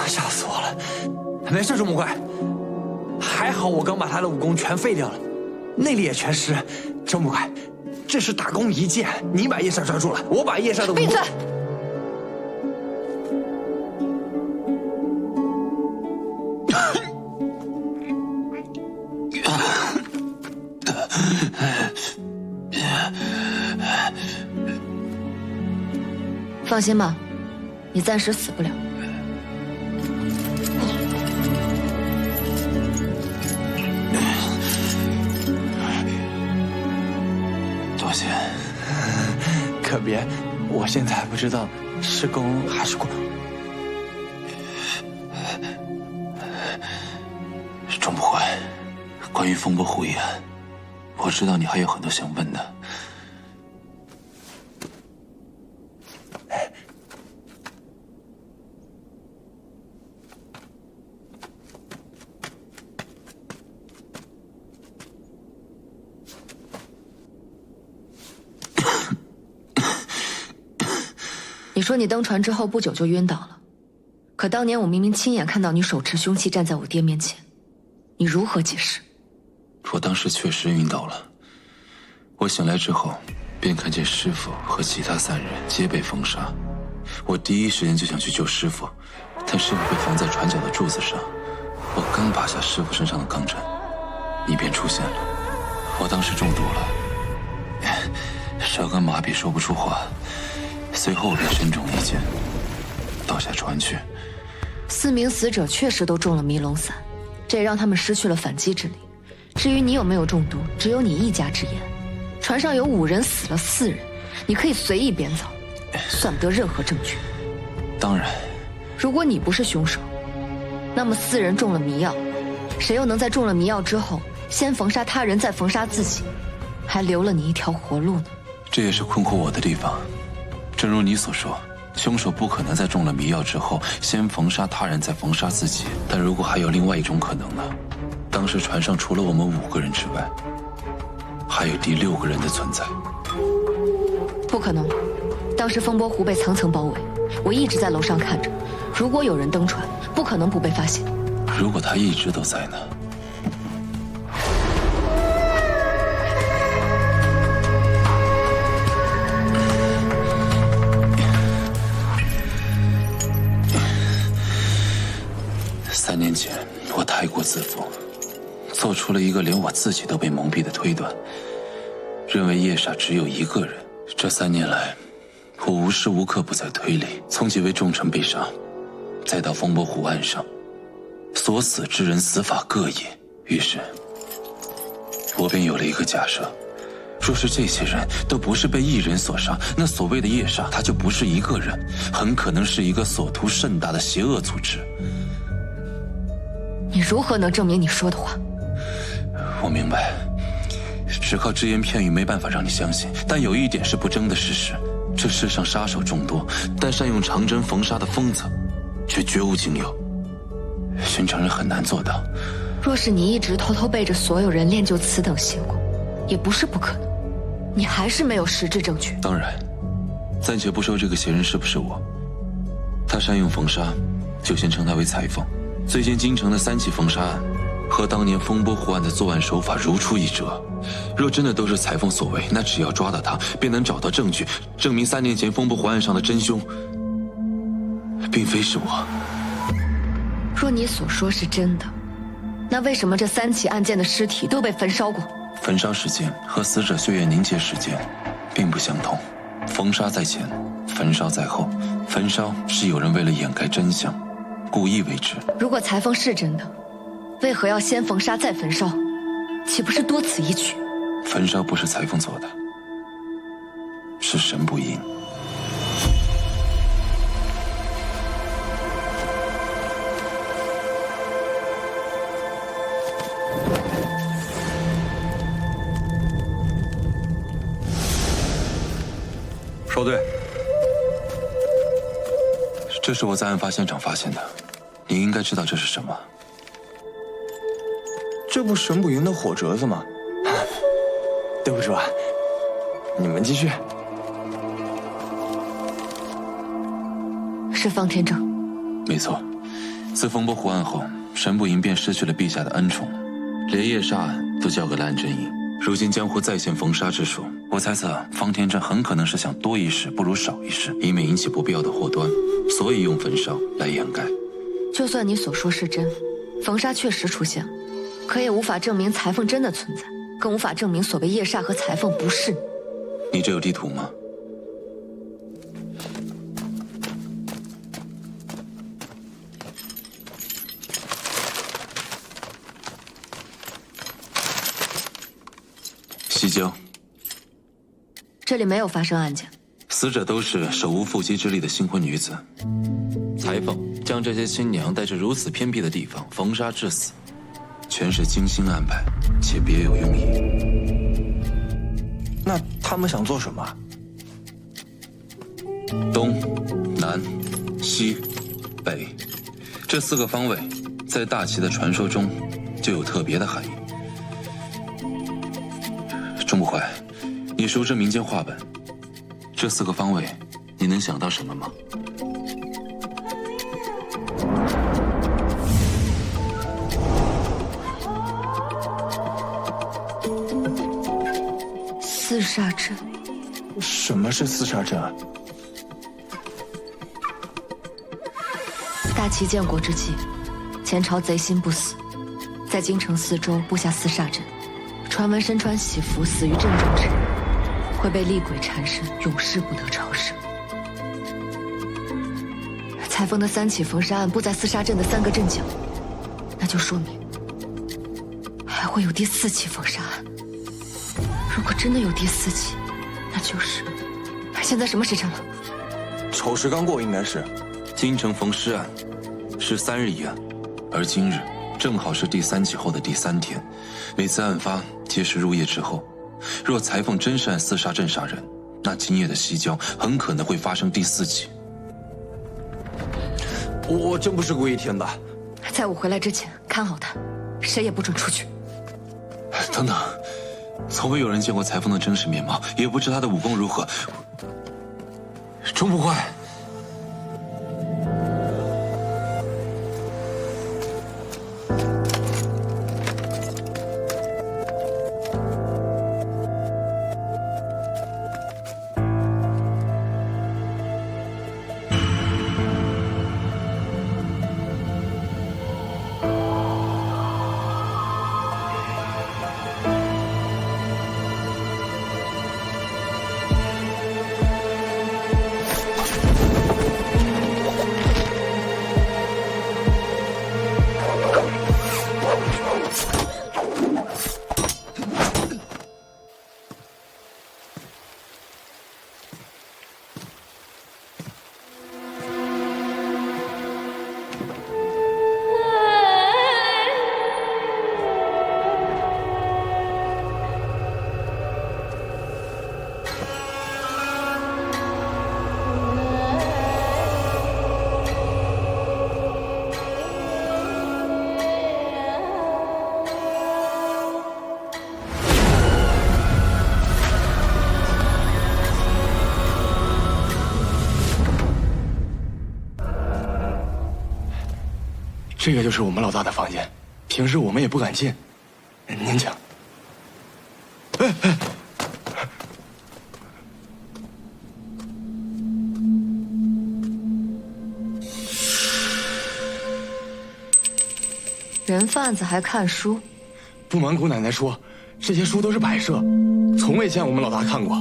Speaker 2: 吓死我了！没事，钟木快，还好我刚把他的武功全废掉了，内力也全失。钟木快，这是大功一件，你把夜叉抓住了，我把夜叉的武功。闭嘴！
Speaker 3: 放心吧，你暂时死不了。
Speaker 2: 多谢，可别，我现在还不知道是功还是过。
Speaker 4: 风不坏，关于风波湖一案，我知道你还有很多想问的。
Speaker 3: 你说你登船之后不久就晕倒了，可当年我明明亲眼看到你手持凶器站在我爹面前，你如何解释？
Speaker 4: 我当时确实晕倒了。我醒来之后，便看见师傅和其他3人皆被封杀。我第一时间就想去救师傅，但师傅被缝在船脚的柱子上。我刚拔下师傅身上的钢针，你便出现了。我当时中毒了，舌根麻痹，说不出话。随后我便身中一箭，倒下船去。
Speaker 3: 4名死者确实都中了迷龙散，这也让他们失去了反击之力。至于你有没有中毒，只有你一家之言。船上有5人死了4人，你可以随意编造，算不得任何证据。
Speaker 4: 当然，
Speaker 3: 如果你不是凶手，那么4人中了迷药，谁又能在中了迷药之后，先缝杀他人，再缝杀自己，还留了你一条活路呢？
Speaker 4: 这也是困惑我的地方。正如你所说，凶手不可能在中了迷药之后，先缝杀他人，再缝杀自己。但如果还有另外一种可能呢？当时船上除了我们5个人之外，还有第6个人的存在。
Speaker 3: 不可能，当时风波湖被层层包围，我一直在楼上看着。如果有人登船，不可能不被发现。
Speaker 4: 如果他一直都在呢？3年前，我太过自负，做出了一个连我自己都被蒙蔽的推断，认为叶煞只有一个人。这3年来，我无时无刻不在推理，从几位重臣被杀，再到风波湖岸上，所死之人死法各异。于是，我便有了一个假设：若是这些人都不是被一人所杀，那所谓的叶煞，他就不是一个人，很可能是一个所图甚大的邪恶组织。
Speaker 3: 你如何能证明你说的话？
Speaker 4: 我明白，只靠只言片语没办法让你相信，但有一点是不争的事实：这世上杀手众多，但善用长针缝杀的疯子却绝无仅有，寻常人很难做到。
Speaker 3: 若是你一直偷偷背着所有人练就此等邪功，也不是不可能。你还是没有实质证据。
Speaker 4: 当然，暂且不说这个邪人是不是我，他善用缝杀，就先称他为裁缝。最近京城的3起缝杀案，和当年风波湖案的作案手法如出一辙。若真的都是裁缝所为，那只要抓到他，便能找到证据，证明3年前风波湖案上的真凶，并非是我。
Speaker 3: 若你所说是真的，那为什么这3起案件的尸体都被焚烧过？
Speaker 4: 焚烧时间和死者血液凝结时间并不相同，缝杀在前，焚烧在后。焚烧是有人为了掩盖真相，故意为之。
Speaker 3: 如果裁缝是真的，为何要先缝杀再焚烧？岂不是多此一举？
Speaker 4: 焚烧不是裁缝做的，是神不应。
Speaker 7: 收队。
Speaker 4: 这是我在案发现场发现的，你应该知道这是什么。
Speaker 2: 这不神捕营的火折子吗？对不住啊，你们继续。
Speaker 3: 是方天正。
Speaker 4: 没错，自风波湖案后，神捕营便失去了陛下的恩宠，连夜杀案都交给了安真营。如今江湖再现缝杀之术，我猜测方天正很可能是想多一事不如少一事，以免引起不必要的祸端，所以用焚烧来掩盖。
Speaker 3: 就算你所说是真，缝杀确实出现了，可也无法证明裁缝真的存在，更无法证明所谓夜煞和裁缝不是你。
Speaker 4: 你这有地图吗？西郊，
Speaker 3: 这里没有发生案件，
Speaker 4: 死者都是手无缚鸡之力的新婚女子。裁缝将这些新娘带至如此偏僻的地方缝杀致死，全是精心安排，且别有用意。
Speaker 2: 那他们想做什么？
Speaker 4: 东、南、西、北，这4个方位，在大齐的传说中就有特别的含义。钟不坏，你熟知民间话本，这4个方位，你能想到什么吗？
Speaker 3: 四煞阵。
Speaker 2: 什么是四煞阵啊？
Speaker 3: 大齐建国之际，前朝贼心不死，在京城4周布下四煞阵。传闻身穿喜服死于阵中之人，会被厉鬼缠身，永世不得超生。裁缝的3起焚尸案布在四煞阵的3个阵脚，那就说明还会有第4起焚杀案。如果真的有第4起，那就是现在什么时辰了？
Speaker 2: 丑时刚过，应该是。
Speaker 4: 京城焚尸案是3日一案，而今日正好是第3起后的第3天。每次案发皆是入夜之后。若裁缝真是按四煞阵杀人，那今夜的西郊很可能会发生第4起。
Speaker 2: 我真不是故意添的。
Speaker 3: 在我回来之前，看好他，谁也不准出去。
Speaker 4: 等等，从未有人见过裁缝的真实面貌，也不知他的武功如何。钟不坏，
Speaker 2: 这个就是我们老大的房间，平时我们也不敢进。您请。
Speaker 3: 人贩子还看书？
Speaker 2: 不瞒姑奶奶说，这些书都是摆设，从未见我们老大看过。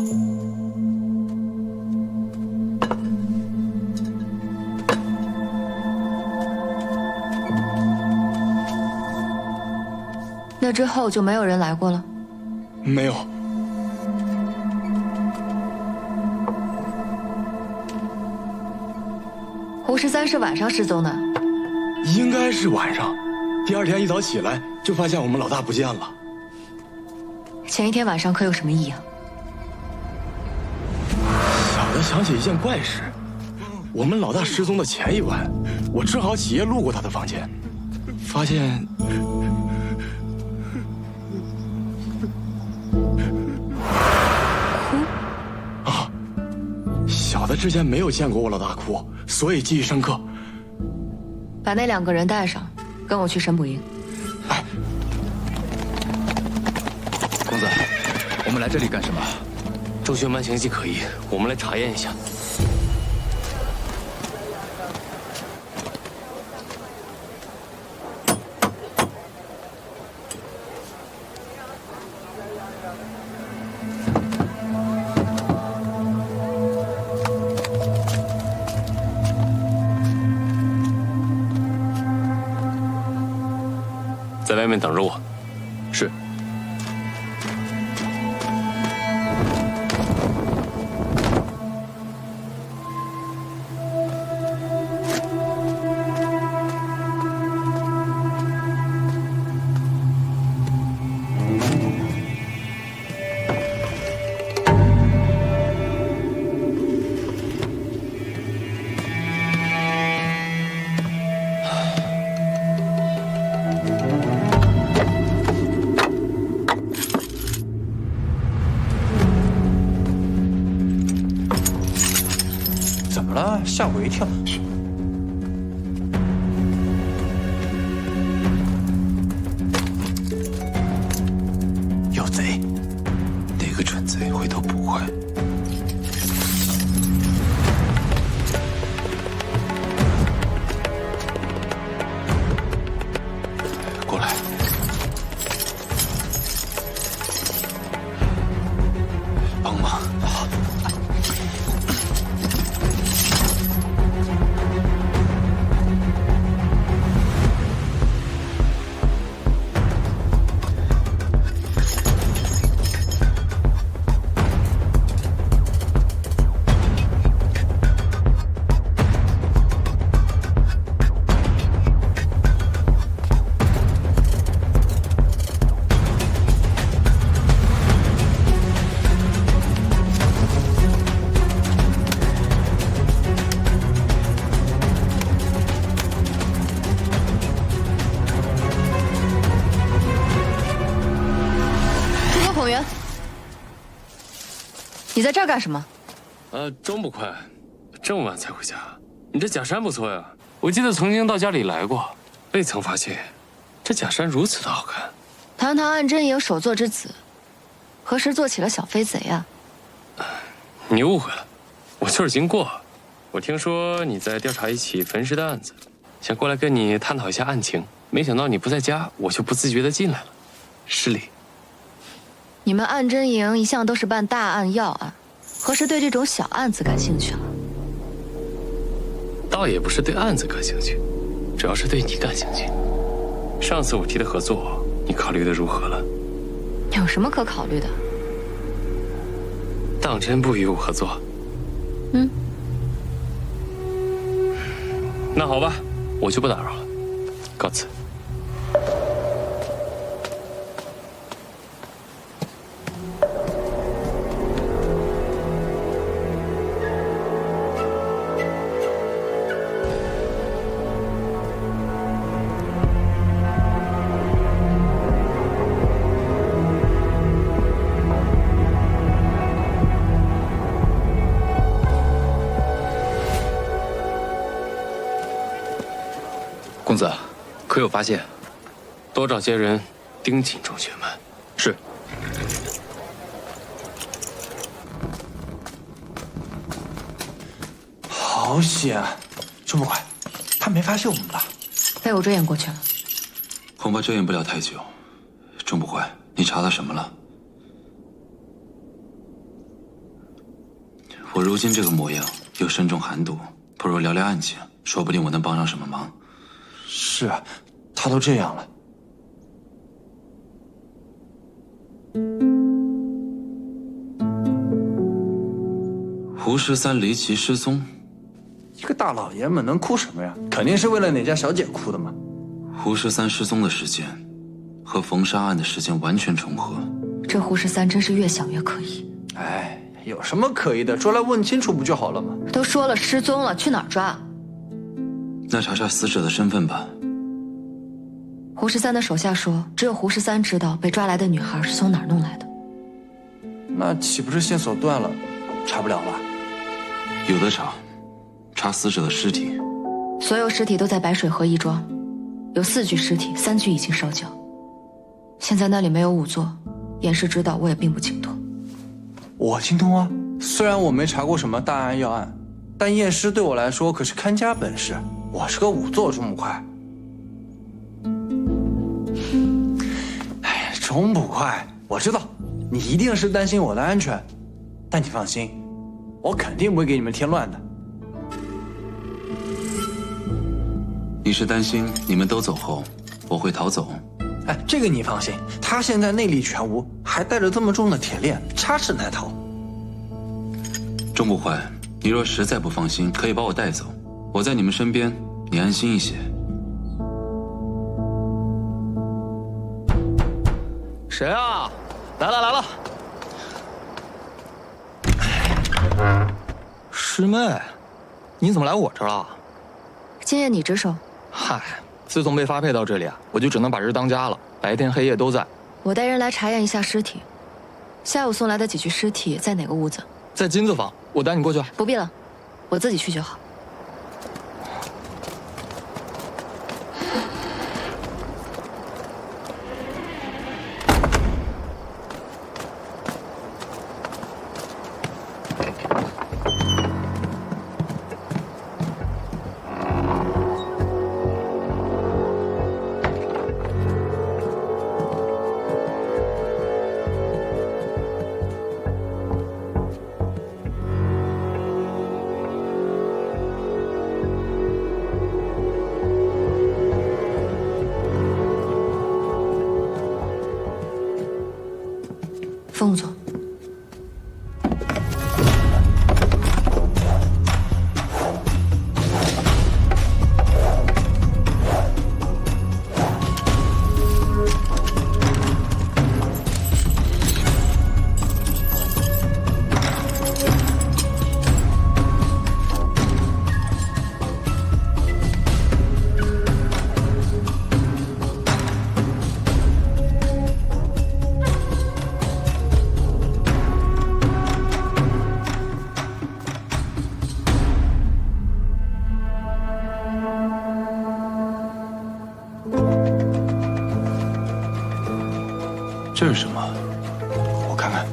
Speaker 3: 那之后就没有人来过了？
Speaker 2: 没有。
Speaker 3: 胡13是晚上失踪的？
Speaker 2: 应该是晚上，第2天一早起来就发现我们老大不见了。
Speaker 3: 前一天晚上可有什么异样？
Speaker 2: 小的想起一件怪事，我们老大失踪的前一晚，我正好起夜路过他的房间，发现小的之前没有见过我老大哭，所以记忆深刻。
Speaker 3: 把那2个人带上，跟我去神捕营。
Speaker 11: 公子，我们来这里干什么？
Speaker 12: 周旋班情迹可疑，我们来查验一下。在外面等着我。
Speaker 11: 是。
Speaker 2: 吓我一跳。有贼！
Speaker 4: 哪个蠢贼回头捕快？过来。帮忙！好。
Speaker 3: 你在这儿干什么？
Speaker 12: 钟捕快，这么晚才回家，你这假山不错呀。我记得曾经到家里来过，未曾发现这假山如此的好看。
Speaker 3: 堂堂暗真营首座之子，何时做起了小飞贼啊？
Speaker 12: 你误会了，我就是经过。我听说你在调查一起焚尸的案子，想过来跟你探讨一下案情，没想到你不在家，我就不自觉地进来了，失礼。
Speaker 3: 你们暗真营一向都是办大案要案，何时对这种小案子感兴趣了？
Speaker 12: 倒也不是对案子感兴趣，主要是对你感兴趣。上次我提的合作，你考虑的如何了？
Speaker 3: 有什么可考虑的？
Speaker 12: 当真不与我合作？
Speaker 3: 嗯。
Speaker 12: 那好吧，我就不打扰了，告辞。
Speaker 11: 公子，可有发现？
Speaker 12: 多找些人盯紧钟雪曼。
Speaker 11: 是。
Speaker 2: 好险！钟捕快，他没发现我们吧？
Speaker 3: 被我遮掩过去了。
Speaker 4: 恐怕遮掩不了太久。钟捕快，你查到什么了？我如今这个模样，又身中寒毒，不如聊聊案情，说不定我能帮上什么忙。
Speaker 2: 是啊，他都这样了。
Speaker 4: 胡13离奇失踪，
Speaker 2: 一个大老爷们能哭什么呀？肯定是为了哪家小姐哭的嘛。
Speaker 4: 胡13失踪的时间和冯杀案的时间完全重合。
Speaker 3: 这胡13真是越想越可疑。
Speaker 2: 哎，有什么可疑的？捉来问清楚不就好了吗？
Speaker 3: 都说了失踪了，去哪儿抓？
Speaker 4: 那查查死者的身份吧。
Speaker 3: 胡13的手下说，只有胡13知道被抓来的女孩是从哪儿弄来的。
Speaker 2: 那岂不是线索断了，查不了了？
Speaker 4: 有的查，查死者的尸体。
Speaker 3: 所有尸体都在白水河义庄，有4具尸体，3具已经烧焦。现在那里没有仵作，严氏知道我也并不精通。
Speaker 2: 我精通啊，虽然我没查过什么大案要案，但验尸对我来说可是看家本事。我是个仵作，钟捕快。哎，钟捕快，我知道你一定是担心我的安全，但你放心，我肯定不会给你们添乱的。
Speaker 4: 你是担心你们都走后，我会逃走？
Speaker 2: 哎，这个你放心，他现在内力全无，还带着这么重的铁链，插翅难逃。
Speaker 4: 钟捕快，你若实在不放心，可以把我带走。我在你们身边，你安心一些。
Speaker 1: 谁啊？来了！师妹，你怎么来我这儿了？
Speaker 3: 今夜你值守。
Speaker 1: 嗨，自从被发配到这里啊，我就只能把这当家了，白天黑夜都在。
Speaker 3: 我带人来查验一下尸体。下午送来的几具尸体在哪个屋子？
Speaker 1: 在金字房，我带你过去。
Speaker 3: 不必了，我自己去就好。凤总。
Speaker 2: 这是什么？我看看。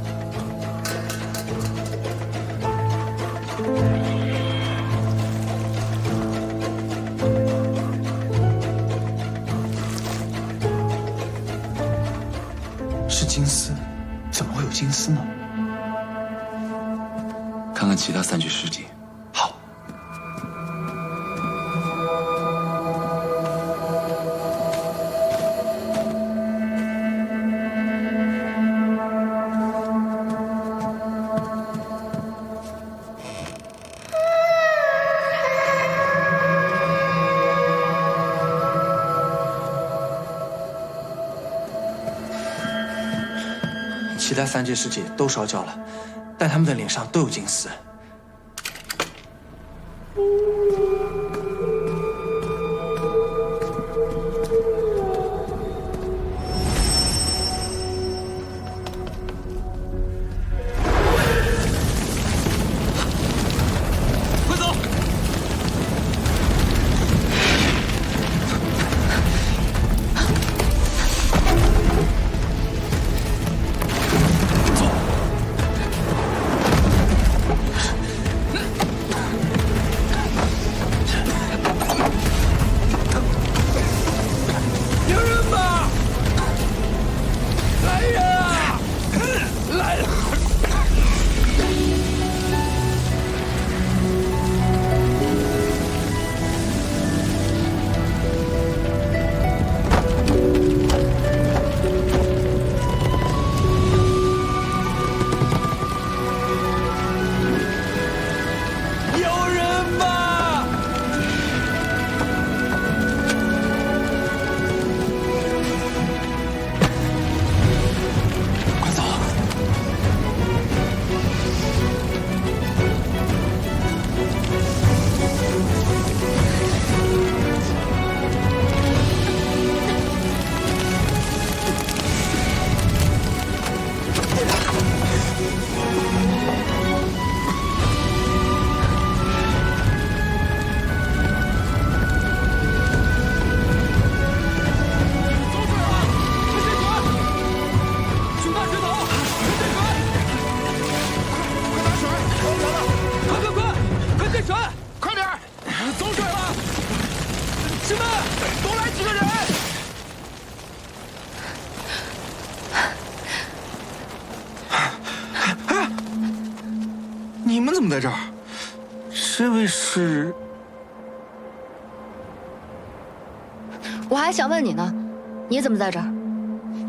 Speaker 2: 是金丝？怎么会有金丝呢？
Speaker 4: 看看其他3具尸体。
Speaker 2: 好。其他3具尸体都烧焦了，但他们的脸上都有金丝。
Speaker 9: 快走！
Speaker 6: 你们怎么在这儿？这位是……
Speaker 3: 我还想问你呢，你怎么在这儿？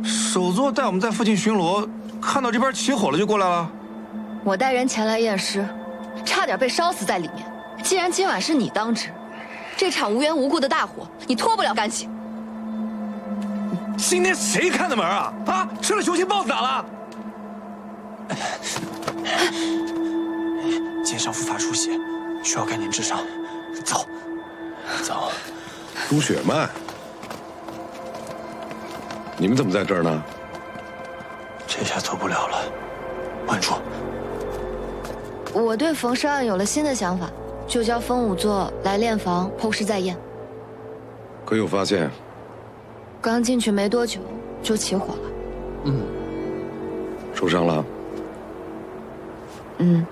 Speaker 6: 首座带我们在附近巡逻，看到这边起火了就过来了。
Speaker 3: 我带人前来验尸，差点被烧死在里面。既然今晚是你当值，这场无缘无故的大火，你脱不了干系。
Speaker 6: 今天谁开的门啊？啊，吃了雄心豹子胆了？
Speaker 2: 肩上复发出血，需要赶紧治伤。走，走。
Speaker 5: 朱雪曼，你们怎么在这儿呢？
Speaker 2: 这下走不了了，关注。
Speaker 3: 我对冯氏案有了新的想法，就叫风仵作来练房剖尸再验。
Speaker 5: 可有发现？
Speaker 3: 刚进去没多久就起火了。
Speaker 2: 嗯。
Speaker 5: 受伤了？
Speaker 3: 嗯。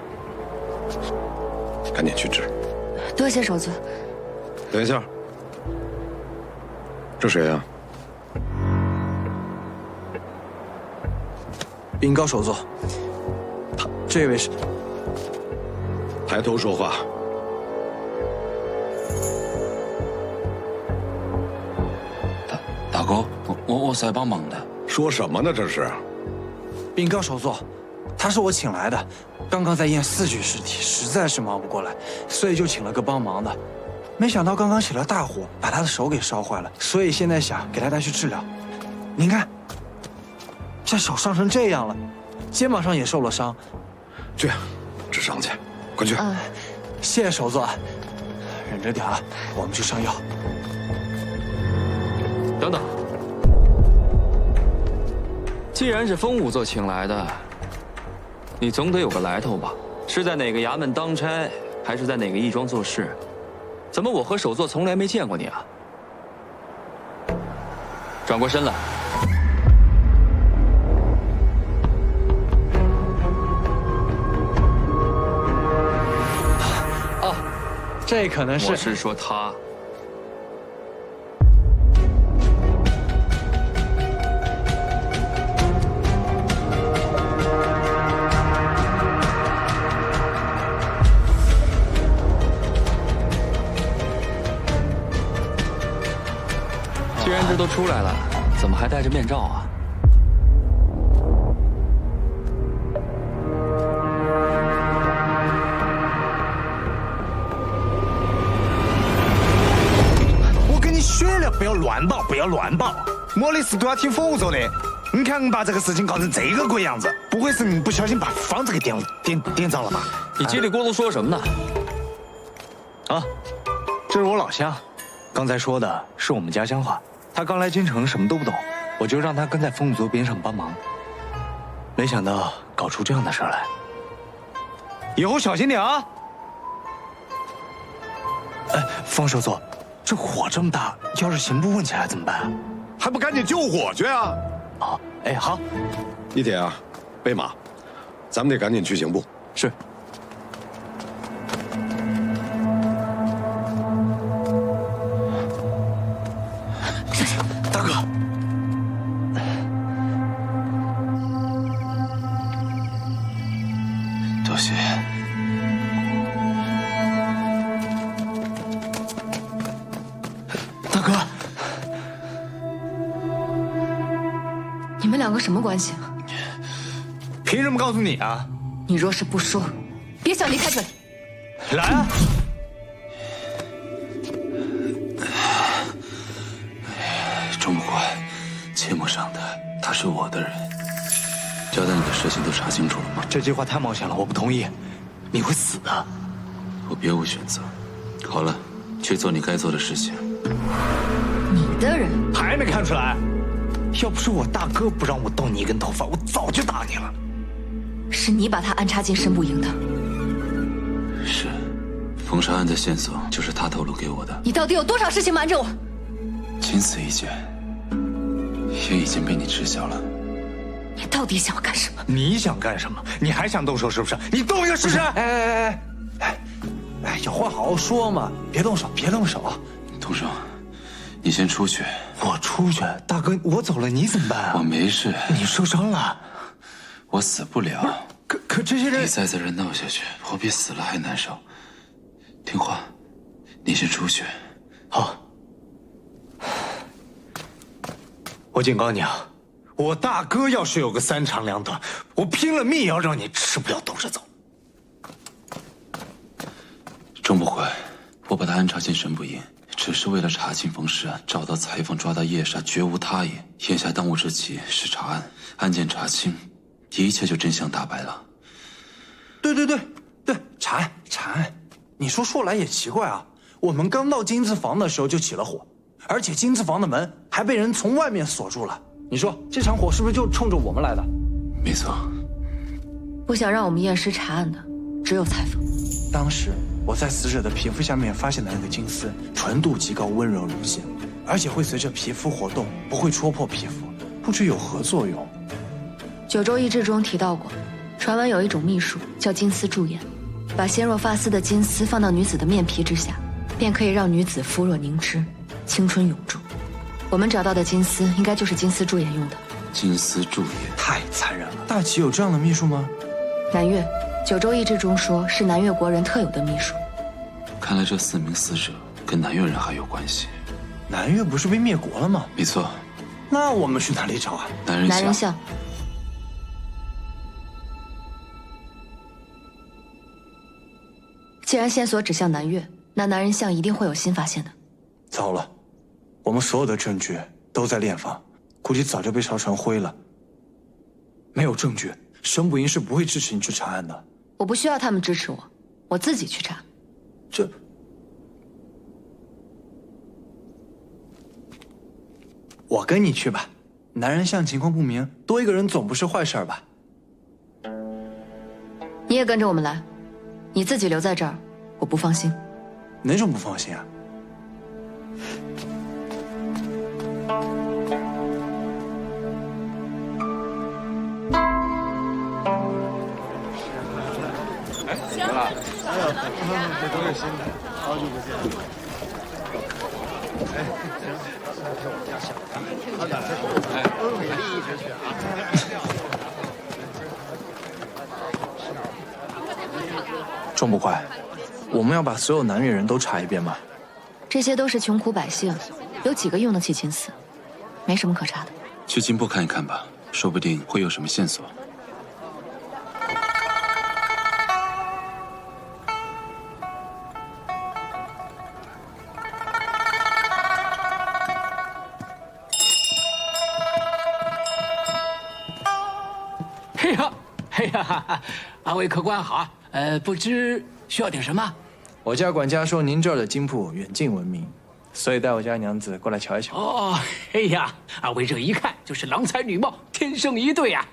Speaker 5: 赶紧去治。
Speaker 3: 多谢首座。
Speaker 5: 等一下，这谁呀？
Speaker 2: 禀告首座，这位是。
Speaker 5: 抬头说话。
Speaker 4: 大哥，我是来帮忙的。
Speaker 5: 说什么呢？这是？
Speaker 2: 禀告首座，他是我请来的，刚刚在验4具尸体，实在是忙不过来，所以就请了个帮忙的。没想到刚刚起了大火，把他的手给烧坏了，所以现在想给他带去治疗。您看，这手伤成这样了，肩膀上也受了伤。
Speaker 5: 去，治伤去，快去。
Speaker 2: 谢谢首座，忍着点啊，我们去上药。
Speaker 1: 等等，既然是风仵作请来的，你总得有个来头吧？是在哪个衙门当差，还是在哪个义庄做事？怎么我和首座从来没见过你啊？转过身来。
Speaker 2: 哦，这可能是……
Speaker 1: 我是说他。既然这都出来了，怎么还戴着面罩啊？
Speaker 9: 我跟你学了，不要乱报，不要乱报。莫里斯都要听风仵说的。你看我们把这个事情搞成这个鬼样子，不会是你不小心把房子给点着了吧？
Speaker 1: 你叽里咕噜说什么呢？
Speaker 6: 啊，这是我老乡，刚才说的是我们家乡话。他刚来京城，什么都不懂，我就让他跟在风仵作边上帮忙。没想到搞出这样的事来，以后小心点啊！风首座，这火这么大，要是刑部问起来怎么办啊？
Speaker 5: 还不赶紧救火去啊！
Speaker 6: 啊，好。
Speaker 5: 一铁啊，备马，咱们得赶紧去刑部。
Speaker 1: 是。
Speaker 6: 大哥，多谢。大哥，
Speaker 3: 你们两个什么关系啊？
Speaker 6: 凭什么告诉你啊？
Speaker 3: 你若是不说，别想离开这里。
Speaker 6: 来啊！
Speaker 4: 钟不怪，切莫伤他，他是我的人。交代你的事情都查清楚了吗？
Speaker 6: 这句话太冒险了，我不同意。你会死的。
Speaker 4: 我别无选择。好了，去做你该做的事情。
Speaker 3: 你的人
Speaker 6: 还没看出来？要不是我大哥不让我动你一根头发，我早就打你了。
Speaker 3: 是你把他安插进申部营的。
Speaker 4: 是，封杀案的线索就是他透露给我的。
Speaker 3: 你到底有多少事情瞒着我？
Speaker 4: 仅此一件，也已经被你知晓了。
Speaker 3: 你到底想要干什么？
Speaker 6: 你想干什么？你还想动手是不是？你动一个试试！
Speaker 2: 有话好好说嘛，别动手，别动手。
Speaker 4: 动手，你先出去。
Speaker 6: 我出去？大哥，我走了你怎么办啊？
Speaker 4: 我没事。
Speaker 6: 你受伤了？
Speaker 4: 我死不了。
Speaker 6: 可这些人……
Speaker 4: 你再在这闹下去，我比死了还难受。听话，你先出去。
Speaker 6: 好。我警告你啊，我大哥要是有个3长2短，我拼了命也要让你吃不了兜着走。
Speaker 4: 钟不悔，我把他安插进申部营，只是为了查清冯氏案，找到裁缝，抓到叶莎，绝无他也。眼下当务之急是查案，案件查清，一切就真相大白了。
Speaker 2: 对，查案。你说来也奇怪啊，我们刚到金字房的时候就起了火，而且金字房的门还被人从外面锁住了。你说这场火是不是就冲着我们来的？
Speaker 4: 没错。
Speaker 3: 不想让我们验尸查案的，只有裁缝。
Speaker 2: 当时我在死者的皮肤下面发现的那个金丝，纯度极高，温柔如线，而且会随着皮肤活动，不会戳破皮肤，不知有何作用。
Speaker 3: 九州医志中提到过，传闻有一种秘术叫金丝驻颜，把纤弱发丝的金丝放到女子的面皮之下，便可以让女子肤若凝脂，青春永驻。我们找到的金丝应该就是金丝驻颜用的。
Speaker 4: 金丝驻颜
Speaker 2: 太残忍了，大齐有这样的秘术吗？
Speaker 3: 南越，九州医志中说是南越国人特有的秘术。
Speaker 4: 看来这4名死者跟南越人还有关系。
Speaker 2: 南越不是被灭国了吗？
Speaker 4: 没错。
Speaker 2: 那我们去哪里找啊？
Speaker 4: 男人像。
Speaker 3: 既然线索指向南岳，那男人像一定会有新发现的。
Speaker 2: 糟了，我们所有的证据都在炼房，估计早就被烧成灰了。没有证据，沈捕营是不会支持你去查案的。
Speaker 3: 我不需要他们支持我，我自己去查。
Speaker 2: 这，我跟你去吧。男人像情况不明，多一个人总不是坏事吧？
Speaker 3: 你也跟着我们来，你自己留在这儿，我不放心。
Speaker 2: 哪种不放心啊？
Speaker 13: 行了，这都是新的，好久不见。美丽一直去啊！
Speaker 2: 仲不快，我们要把所有南越人都查一遍吗？
Speaker 3: 这些都是穷苦百姓，有几个用得起金丝？没什么可查的。
Speaker 4: 去金部看一看吧，说不定会有什么线索。
Speaker 9: 嘿呀，二位客官好，不知需要点什么？
Speaker 2: 我家管家说您这儿的金铺远近闻名，所以带我家娘子过来瞧一瞧。
Speaker 9: 哦，哎呀，二位这一看就是郎才女貌，天生一对呀！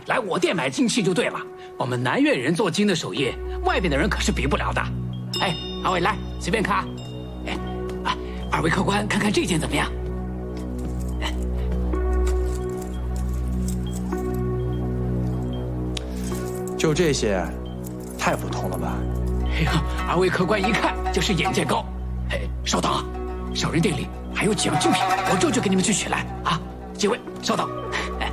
Speaker 9: 来我店买金器就对了。我们南越人做金的手艺，外边的人可是比不了的。哎，二位来随便看啊。哎，二位客官看看这件怎么样？
Speaker 2: 就这些，太普通了吧？
Speaker 9: 哎呀，二位客官一看就是眼界高。哎，稍等啊，小人店里还有几样精品，我这就给你们去取来啊。几位稍等。哎，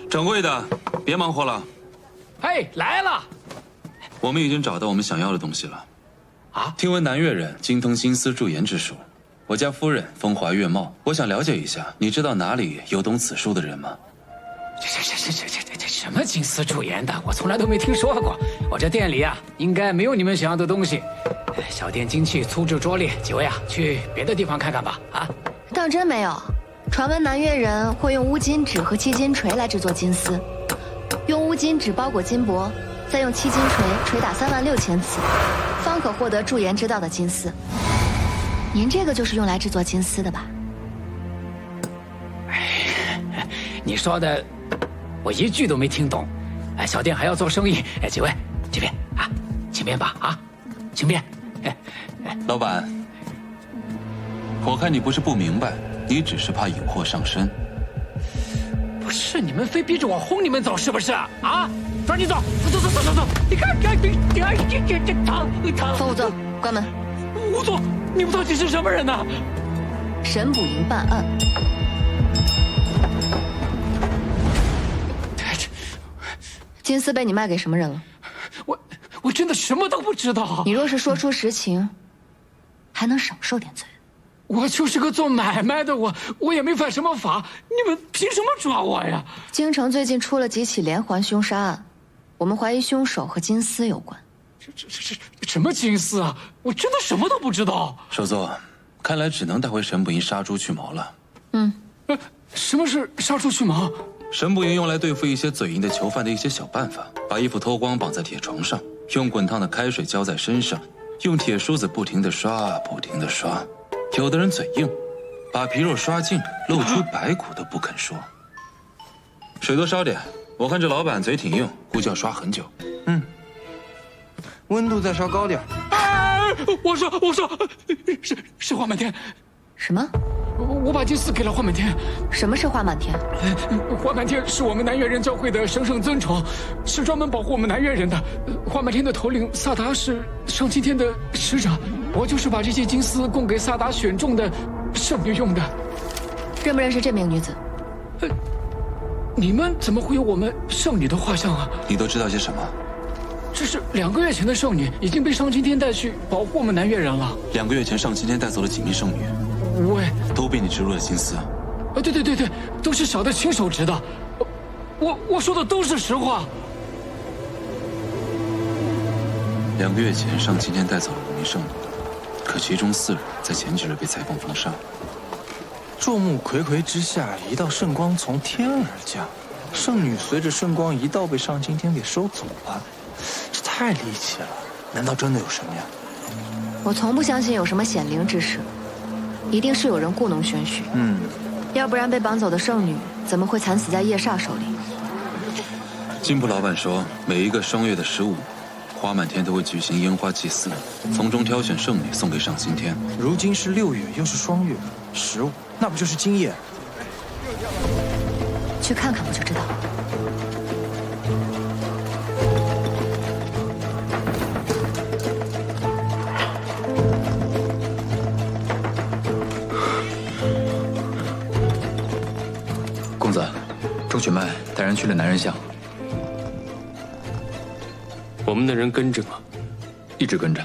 Speaker 4: 掌柜的，别忙活了。
Speaker 9: 哎，来了。
Speaker 4: 我们已经找到我们想要的东西了。啊？听闻南越人精通金丝驻颜之术，我家夫人风华月貌，我想了解一下，你知道哪里有懂此术的人吗？
Speaker 9: 这什么金丝驻颜的，我从来都没听说过。我这店里啊，应该没有你们想要的东西。小店金器粗制拙劣，几位啊，去别的地方看看吧。啊？
Speaker 3: 当真没有？传闻南越人会用乌金纸和七金锤来制作金丝，用乌金纸包裹金箔，再用七金锤捶打36000次，方可获得驻颜之道的金丝。您这个就是用来制作金丝的吧？
Speaker 9: 你说的，我一句都没听懂。哎，小店还要做生意。哎，几位这边啊，请便吧啊，请便。
Speaker 4: 老板，我看你不是不明白。你只是怕引祸上身。
Speaker 9: 不是你们非逼着我轰你们走是不是啊？抓紧走，走！你看，
Speaker 3: 方武座，关门。
Speaker 9: 武座，你们到底是什么人呢？
Speaker 3: 沈捕营办案。金丝被你卖给什么人了？
Speaker 9: 我真的什么都不知道。
Speaker 3: 你若是说出实情，还能少受点罪。
Speaker 9: 我就是个做买卖的，我也没犯什么法，你们凭什么抓我呀？
Speaker 3: 京城最近出了几起连环凶杀案，我们怀疑凶手和金丝有关。
Speaker 9: 这什么金丝啊？我真的什么都不知道。
Speaker 4: 首座，看来只能带回沈捕营杀猪去毛了。
Speaker 9: 什么是杀猪去毛？
Speaker 4: 沈捕营用来对付一些嘴硬的囚犯的一些小办法：把衣服脱光绑在铁床上，用滚烫的开水浇在身上，用铁梳子不停地刷，不停地刷。有的人嘴硬，把皮肉刷净，露出白骨都不肯说。水多烧点，我看这老板嘴挺硬，估计要刷很久。
Speaker 2: 温度再稍高点。
Speaker 14: 我说，是花满天。
Speaker 3: 什么？
Speaker 14: 我把金丝给了花满天。
Speaker 3: 什么是花满天？
Speaker 14: 花满天是我们南越人教会的神圣尊宠，是专门保护我们南越人的。花满天的头领萨达是上青天的使者，我就是把这些金丝供给萨达选中的圣女用的。
Speaker 3: 认不认识这名女子？
Speaker 14: 你们怎么会有我们圣女的画像啊？
Speaker 4: 你都知道些什么？
Speaker 14: 这是2个月前的圣女，已经被上青天带去保护我们南越人了。
Speaker 4: 2个月前上青天带走了几名圣女？
Speaker 14: 喂，
Speaker 4: 都被你植入了金丝。
Speaker 14: 对，都是小的亲手植的。我说的都是实话。
Speaker 4: 2个月前上青天带走了5名圣女，可其中4人在前几日被裁缝封杀。
Speaker 2: 众目睽睽之下，一道圣光从天而降，圣女随着圣光一道被上青天给收走了，这太离奇了。难道真的有神呀？
Speaker 3: 我从不相信有什么显灵之事，一定是有人故弄玄虚。要不然被绑走的圣女怎么会惨死在夜煞手里？
Speaker 4: 金铺老板说，每一个双月的15，花满天都会举行烟花祭祀，从中挑选圣女送给上青天。
Speaker 2: 如今是6月，又是双月，15，那不就是今夜？
Speaker 3: 去看看不就知道了。
Speaker 11: 公子，钟雪曼带人去了南人巷，
Speaker 12: 我们的人跟着吗？
Speaker 11: 一直跟着。